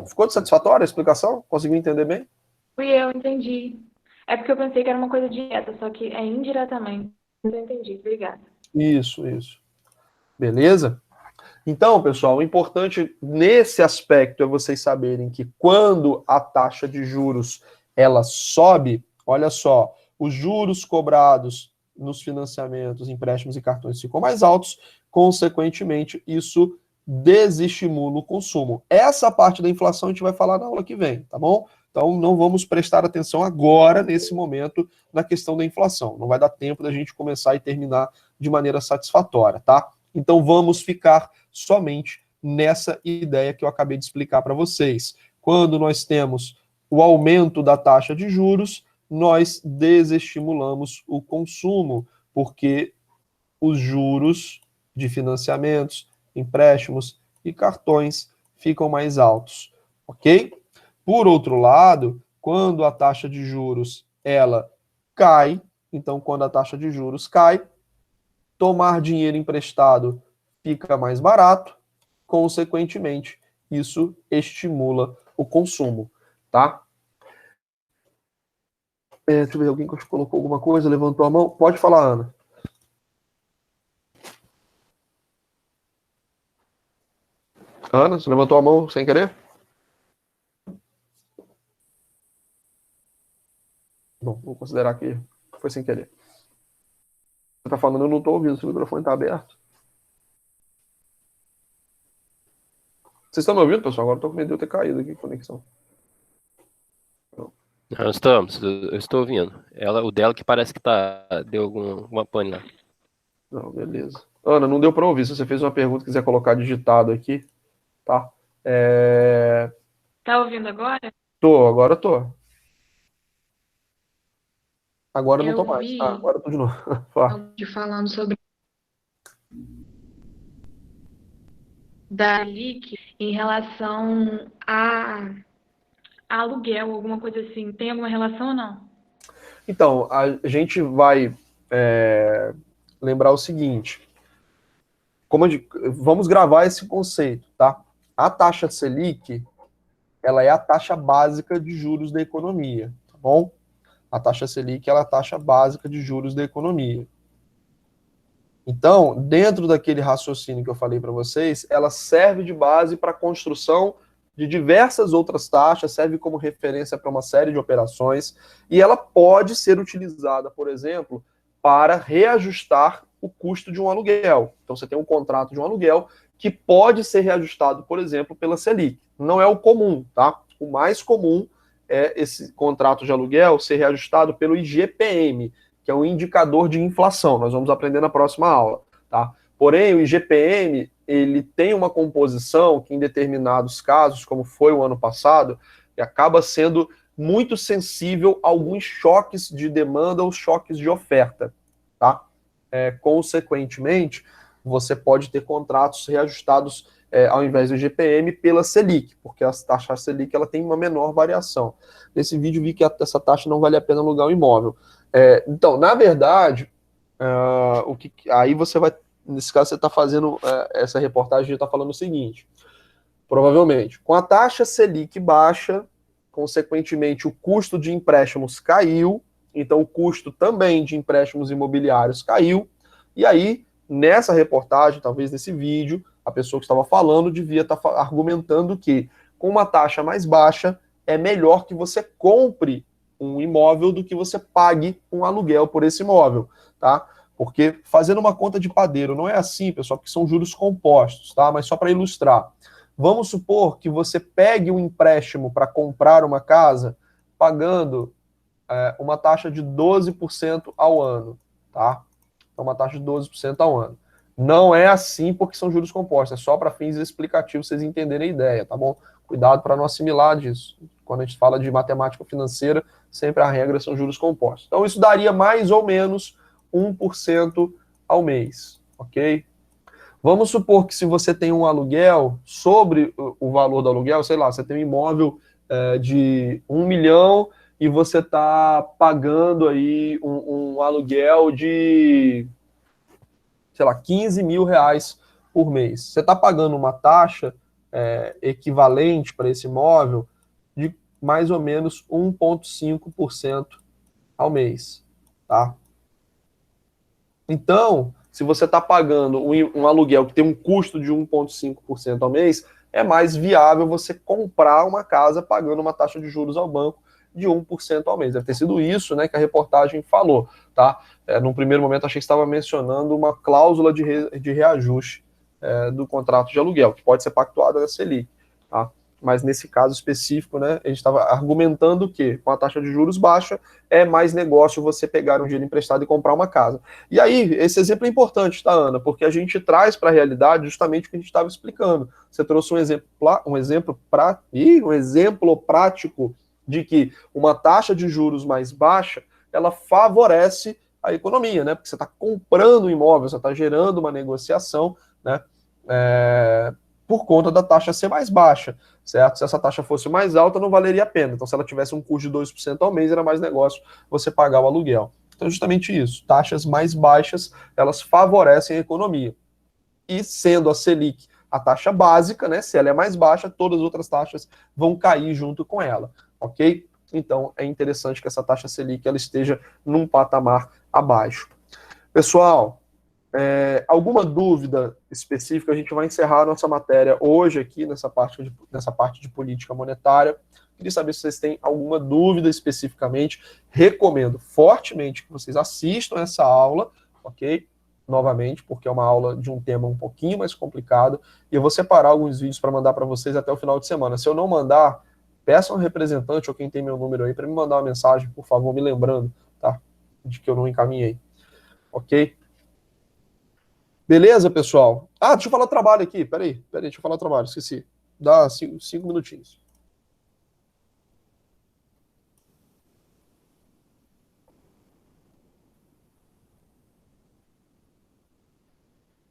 Ficou satisfatória a explicação? Conseguiu entender bem? Fui eu, entendi. É porque eu pensei que era uma coisa direta, só que é indiretamente. Mas eu entendi, obrigada. Isso. Beleza? Então, pessoal, o importante nesse aspecto é vocês saberem que quando a taxa de juros ela sobe, olha só, os juros cobrados nos financiamentos, empréstimos e cartões ficam mais altos, consequentemente, isso desestimula o consumo. Essa parte da inflação a gente vai falar na aula que vem, tá bom? Então, não vamos prestar atenção agora, nesse momento, na questão da inflação. Não vai dar tempo da gente começar e terminar de maneira satisfatória, tá? Então, vamos ficar somente nessa ideia que eu acabei de explicar para vocês. Quando nós temos o aumento da taxa de juros, nós desestimulamos o consumo, porque os juros de financiamentos, empréstimos e cartões ficam mais altos, ok? Por outro lado, quando a taxa de juros ela cai, então quando a taxa de juros cai, tomar dinheiro emprestado fica mais barato, consequentemente, isso estimula o consumo, tá? Deixa eu ver, alguém colocou alguma coisa, levantou a mão? Pode falar, Ana. Ana, você levantou a mão sem querer? Bom, vou considerar que foi sem querer. Você tá falando, eu não tô ouvindo, seu microfone tá aberto. Vocês estão me ouvindo, pessoal? Agora eu tô com medo de eu ter caído aqui a conexão. Nós estamos, eu estou ouvindo. O dela que parece que deu alguma pane lá. Não, beleza. Ana, não deu para ouvir. Se você fez uma pergunta e quiser colocar digitado aqui, tá? Tá ouvindo agora? Agora tô. Agora eu não tô mais. Agora eu tô de novo. Falando sobre da LIC em relação a aluguel, alguma coisa assim. Tem alguma relação ou não? Então, a gente vai lembrar o seguinte. Vamos gravar esse conceito, tá? A taxa Selic, ela é a taxa básica de juros da economia, tá bom? A taxa Selic ela é a taxa básica de juros da economia. Então, dentro daquele raciocínio que eu falei para vocês, ela serve de base para a construção de diversas outras taxas, serve como referência para uma série de operações, e ela pode ser utilizada, por exemplo, para reajustar o custo de um aluguel. Então, você tem um contrato de um aluguel que pode ser reajustado, por exemplo, pela Selic. Não é o comum, tá? O mais comum é esse contrato de aluguel ser reajustado pelo IGPM, que é um indicador de inflação. Nós vamos aprender na próxima aula, tá? Porém, o IGPM, ele tem uma composição que, em determinados casos, como foi o ano passado, acaba sendo muito sensível a alguns choques de demanda ou choques de oferta, tá? Consequentemente, você pode ter contratos reajustados ao invés do IGPM pela Selic, porque a taxa Selic ela tem uma menor variação. Nesse vídeo vi que essa taxa não vale a pena alugar um imóvel. Então, na verdade, aí você vai, nesse caso você está fazendo essa reportagem, está falando o seguinte, provavelmente, com a taxa Selic baixa, consequentemente o custo de empréstimos caiu, então o custo também de empréstimos imobiliários caiu, e aí, nessa reportagem, talvez nesse vídeo, a pessoa que estava falando devia estar argumentando que com uma taxa mais baixa é melhor que você compre um imóvel do que você pague um aluguel por esse imóvel, tá? Porque fazendo uma conta de padeiro não é assim, pessoal, porque são juros compostos, tá? Mas só para ilustrar. Vamos supor que você pegue um empréstimo para comprar uma casa pagando uma taxa de 12% ao ano, tá? Então, uma taxa de 12% ao ano. Não é assim porque são juros compostos, é só para fins explicativos, vocês entenderem a ideia, tá bom? Cuidado para não assimilar disso. Quando a gente fala de matemática financeira, sempre a regra são juros compostos. Então, isso daria mais ou menos 1% ao mês, ok? Vamos supor que se você tem um aluguel, sobre o valor do aluguel, sei lá, você tem um imóvel de 1 milhão e você está pagando aí um aluguel de, sei lá, 15 mil reais por mês. Você está pagando uma taxa equivalente para esse imóvel de mais ou menos 1,5% ao mês, tá? Então, se você está pagando um aluguel que tem um custo de 1,5% ao mês, é mais viável você comprar uma casa pagando uma taxa de juros ao banco de 1% ao mês. Deve ter sido isso, né, que a reportagem falou, tá? Num primeiro momento achei que estava mencionando uma cláusula de reajuste do contrato de aluguel, que pode ser pactuada na Selic, tá? Mas nesse caso específico, né, a gente estava argumentando que com a taxa de juros baixa é mais negócio você pegar um dinheiro emprestado e comprar uma casa. E aí, esse exemplo é importante, tá, Ana? Porque a gente traz para a realidade justamente o que a gente estava explicando. Você trouxe um exemplo prático de que uma taxa de juros mais baixa, ela favorece a economia, né? Porque você está comprando um imóvel, você está gerando uma negociação, né? Por conta da taxa ser mais baixa, certo? Se essa taxa fosse mais alta, não valeria a pena. Então, se ela tivesse um custo de 2% ao mês, era mais negócio você pagar o aluguel. Então, justamente isso. Taxas mais baixas, elas favorecem a economia. E sendo a Selic a taxa básica, né? Se ela é mais baixa, todas as outras taxas vão cair junto com ela, ok? Então, é interessante que essa taxa Selic ela esteja num patamar abaixo. Pessoal, alguma dúvida específica? A gente vai encerrar a nossa matéria hoje aqui nessa parte de política monetária. Queria saber se vocês têm alguma dúvida especificamente. Recomendo fortemente que vocês assistam essa aula, ok? Novamente, porque é uma aula de um tema um pouquinho mais complicado. E eu vou separar alguns vídeos para mandar para vocês até o final de semana. Se eu não mandar, peça um representante ou quem tem meu número aí para me mandar uma mensagem, por favor, me lembrando, tá? De que eu não encaminhei. Ok? Beleza, pessoal? Deixa eu falar o trabalho aqui. Peraí, deixa eu falar o trabalho, esqueci. Dá 5 minutinhos.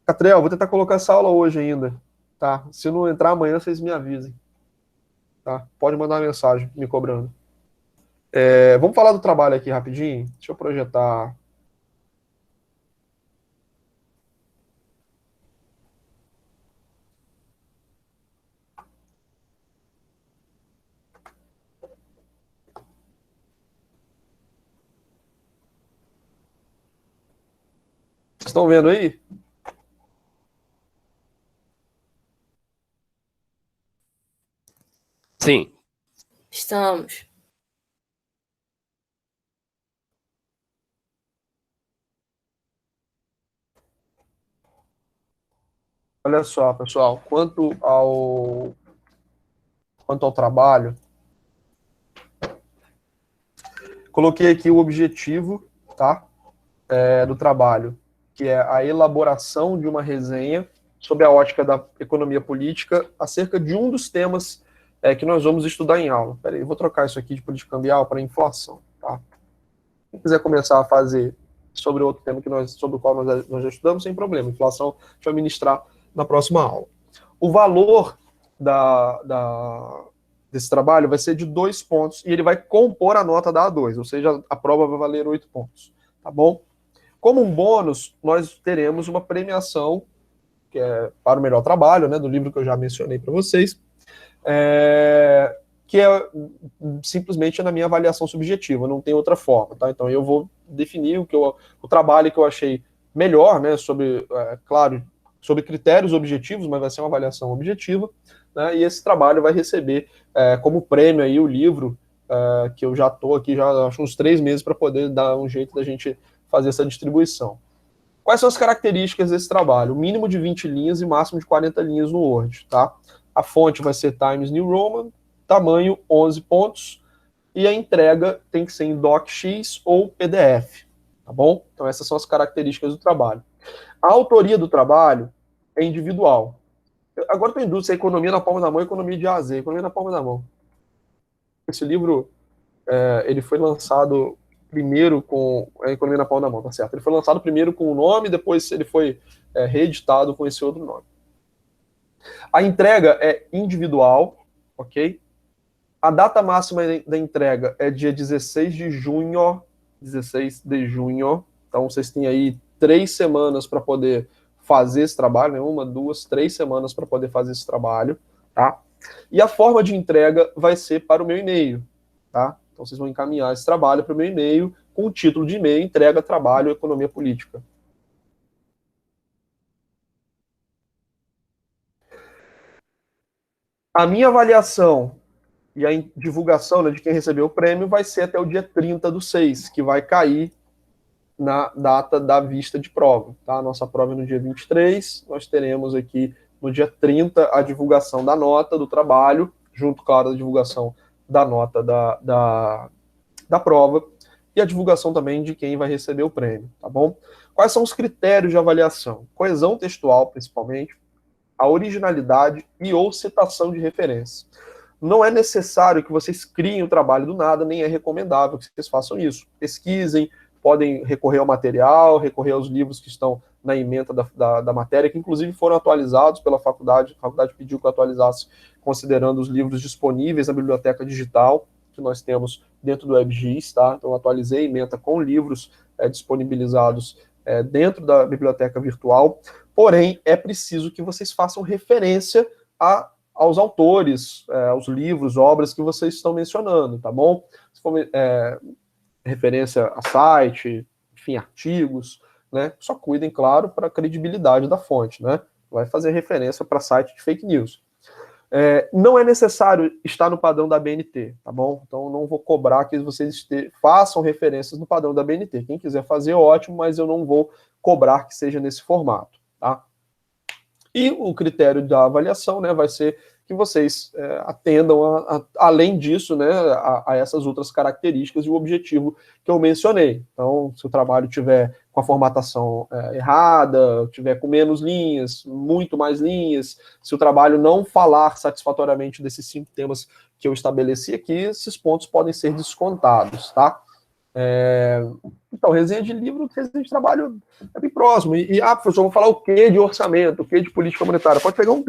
Catriel, vou tentar colocar essa aula hoje ainda, tá? Se não entrar amanhã, vocês me avisem, tá? Pode mandar uma mensagem me cobrando. Vamos falar do trabalho aqui rapidinho? Deixa eu projetar. Vocês estão vendo aí? Sim. Estamos. Olha só, pessoal, quanto ao trabalho, coloquei aqui o objetivo, tá? Do trabalho, que é a elaboração de uma resenha sobre a ótica da economia política acerca de um dos temas que nós vamos estudar em aula. Peraí, eu vou trocar isso aqui de política cambial para inflação, tá? Quem quiser começar a fazer sobre outro tema sobre o qual nós já estudamos, sem problema. Inflação, a gente vai ministrar na próxima aula. O valor desse trabalho vai ser de 2 pontos e ele vai compor a nota da A2, ou seja, a prova vai valer 8 pontos, tá bom? Como um bônus, nós teremos uma premiação que é para o melhor trabalho, né, do livro que eu já mencionei para vocês, que é simplesmente na minha avaliação subjetiva, não tem outra forma, tá? Então eu vou definir o trabalho que eu achei melhor, né, claro, sobre critérios objetivos, mas vai ser uma avaliação objetiva, né, e esse trabalho vai receber como prêmio aí o livro, que eu já estou aqui, já acho uns 3 meses para poder dar um jeito da gente fazer essa distribuição. Quais são as características desse trabalho? O mínimo de 20 linhas e máximo de 40 linhas no Word, tá? A fonte vai ser Times New Roman, tamanho 11 pontos, e a entrega tem que ser em DocX ou PDF, tá bom? Então essas são as características do trabalho. A autoria do trabalho é individual. Agora estou em dúvida se é economia na palma da mão ou economia de A a Z. Economia na palma da mão. Esse livro, ele foi lançado primeiro com a economia na palma da mão, tá certo? Ele foi lançado primeiro com o nome, depois ele foi reeditado com esse outro nome. A entrega é individual, ok? A data máxima da entrega é dia 16 de junho. 16 de junho. Então, vocês têm aí 3 semanas para poder fazer esse trabalho, né? 1, 2, 3 semanas para poder fazer esse trabalho, tá? E a forma de entrega vai ser para o meu e-mail, tá? Então, vocês vão encaminhar esse trabalho para o meu e-mail com o título de e-mail: entrega, trabalho, economia política. A minha avaliação e a divulgação, né, de quem recebeu o prêmio vai ser até o dia 30/6, que vai cair na data da vista de prova. Tá? A nossa prova é no dia 23, nós teremos aqui no dia 30 a divulgação da nota do trabalho, junto, claro, da divulgação da nota da prova, e a divulgação também de quem vai receber o prêmio, tá bom? Quais são os critérios de avaliação? Coesão textual, principalmente, a originalidade e ou citação de referência. Não é necessário que vocês criem o trabalho do nada, nem é recomendável que vocês façam isso. Pesquisem, podem recorrer ao material, recorrer aos livros que estão na ementa da matéria, que inclusive foram atualizados pela faculdade. A faculdade pediu que atualizasse, considerando os livros disponíveis na biblioteca digital que nós temos dentro do WebGIS, tá? Então, atualizei a ementa com livros disponibilizados dentro da biblioteca virtual. Porém, é preciso que vocês façam referência aos autores, aos livros, obras que vocês estão mencionando, tá bom? Se for referência a site, enfim, artigos, né? Só cuidem, claro, para a credibilidade da fonte, né? Vai fazer referência para site de fake news. Não é necessário estar no padrão da BNT, tá bom? Então, não vou cobrar que vocês façam referências no padrão da BNT. Quem quiser fazer, ótimo, mas eu não vou cobrar que seja nesse formato, tá? E o critério da avaliação, né, vai ser que vocês atendam, além disso, né, a essas outras características e o objetivo que eu mencionei. Então, se o trabalho tiver com a formatação errada, tiver com menos linhas, muito mais linhas, se o trabalho não falar satisfatoriamente desses 5 temas que eu estabeleci aqui, esses pontos podem ser descontados, tá? Então, resenha de livro, resenha de trabalho é bem próximo. Professor, vou falar o que de orçamento, o que de política monetária? Pode pegar um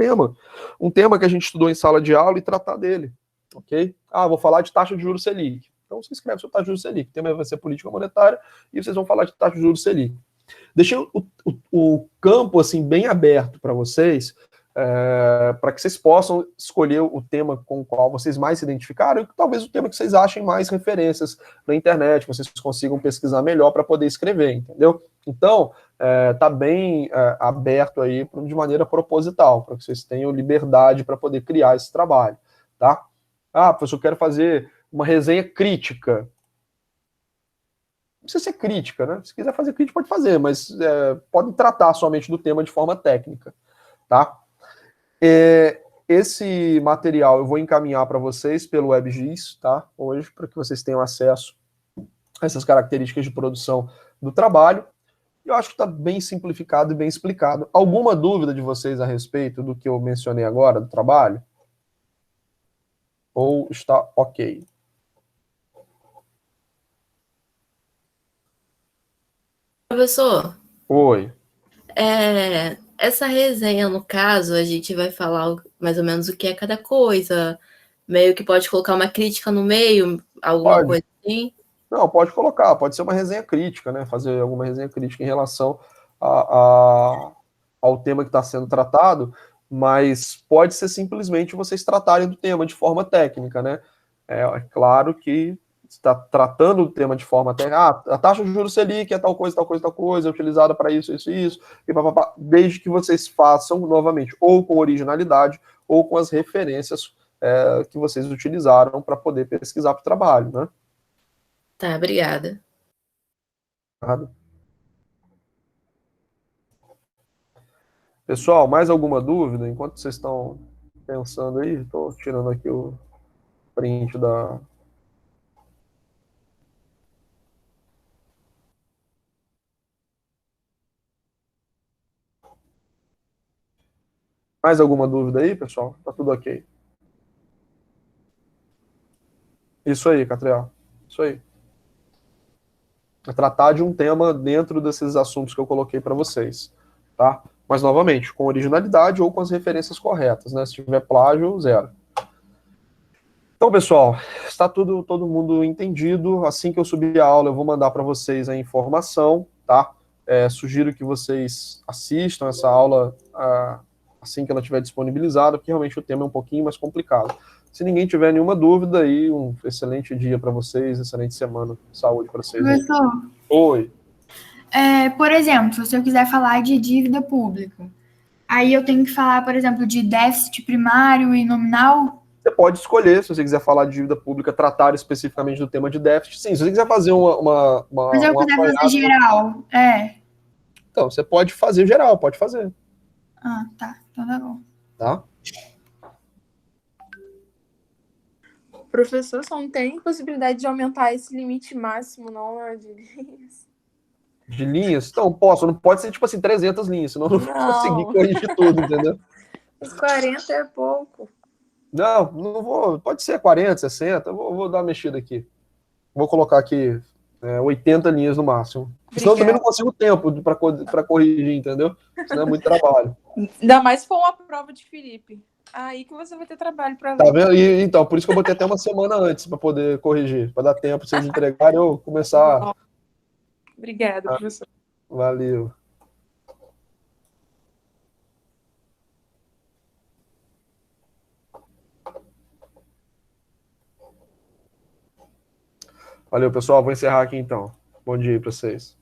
tema que a gente estudou em sala de aula e tratar dele, ok? Vou falar de taxa de juros Selic. Então, você escreve sobre taxa de juros Selic. O tema vai ser política monetária e vocês vão falar de taxa de juros Selic. Deixei o campo, assim, bem aberto para vocês, para que vocês possam escolher o tema com o qual vocês mais se identificaram e talvez o tema que vocês achem mais referências na internet, vocês consigam pesquisar melhor para poder escrever, entendeu? Então, tá bem aberto aí de maneira proposital, para que vocês tenham liberdade para poder criar esse trabalho, tá? Professor, eu quero fazer uma resenha crítica. Não precisa ser crítica, né? Se quiser fazer crítica, pode fazer, mas pode tratar somente do tema de forma técnica, tá? Esse material eu vou encaminhar para vocês pelo WebGIS, tá? Hoje, para que vocês tenham acesso a essas características de produção do trabalho. Eu acho que está bem simplificado e bem explicado. Alguma dúvida de vocês a respeito do que eu mencionei agora, do trabalho? Ou está ok? Professor, Oi. essa resenha, no caso, a gente vai falar mais ou menos o que é cada coisa, meio que pode colocar uma crítica no meio, alguma coisa assim? Não, pode colocar, pode ser uma resenha crítica, né? Fazer alguma resenha crítica em relação ao tema que está sendo tratado, mas pode ser simplesmente vocês tratarem do tema de forma técnica, né? É claro que está tratando do tema de forma técnica. A taxa de juros Selic é tal coisa, tal coisa, tal coisa, é utilizada para isso, isso, isso, e papapá, desde que vocês façam, novamente, ou com originalidade, ou com as referências que vocês utilizaram para poder pesquisar para o trabalho, né? Tá, obrigada. Pessoal, mais alguma dúvida? Enquanto vocês estão pensando aí, estou tirando aqui o print da... Mais alguma dúvida aí, pessoal? Tá tudo ok. Isso aí, Catriel. Isso aí. É tratar de um tema dentro desses assuntos que eu coloquei para vocês, tá? Mas, novamente, com originalidade ou com as referências corretas, né? Se tiver plágio, zero. Então, pessoal, está todo mundo entendido. Assim que eu subir a aula, eu vou mandar para vocês a informação, tá? Sugiro que vocês assistam essa aula assim que ela estiver disponibilizada, porque realmente o tema é um pouquinho mais complicado. Se ninguém tiver nenhuma dúvida, aí um excelente dia para vocês, excelente semana. Saúde para vocês. Professor, Oi. por exemplo, se eu quiser falar de dívida pública, aí eu tenho que falar, por exemplo, de déficit primário e nominal? Você pode escolher, se você quiser falar de dívida pública, tratar especificamente do tema de déficit. Sim, se você quiser fazer Mas eu quiser fazer geral, Então, você pode fazer geral, pode fazer. Ah, tá. Então tá bom. Tá? Professor, só não tem possibilidade de aumentar esse limite máximo, não, né, de linhas. De linhas? Então, posso. Não pode ser, tipo assim, 300 linhas, senão eu não vou conseguir corrigir tudo, entendeu? Os 40 é pouco. Não vou. Pode ser 40, 60. Eu vou dar uma mexida aqui. Vou colocar aqui 80 linhas no máximo. Senão eu também não consigo tempo para corrigir, entendeu? Senão é muito trabalho. Ainda mais se for uma prova de Felipe. Aí que você vai ter trabalho para ver. Tá vendo? Então, por isso que eu botei até uma semana antes para poder corrigir, para dar tempo para vocês entregarem eu começar. Obrigada, professor. Valeu. Valeu, pessoal. Vou encerrar aqui então. Bom dia para vocês.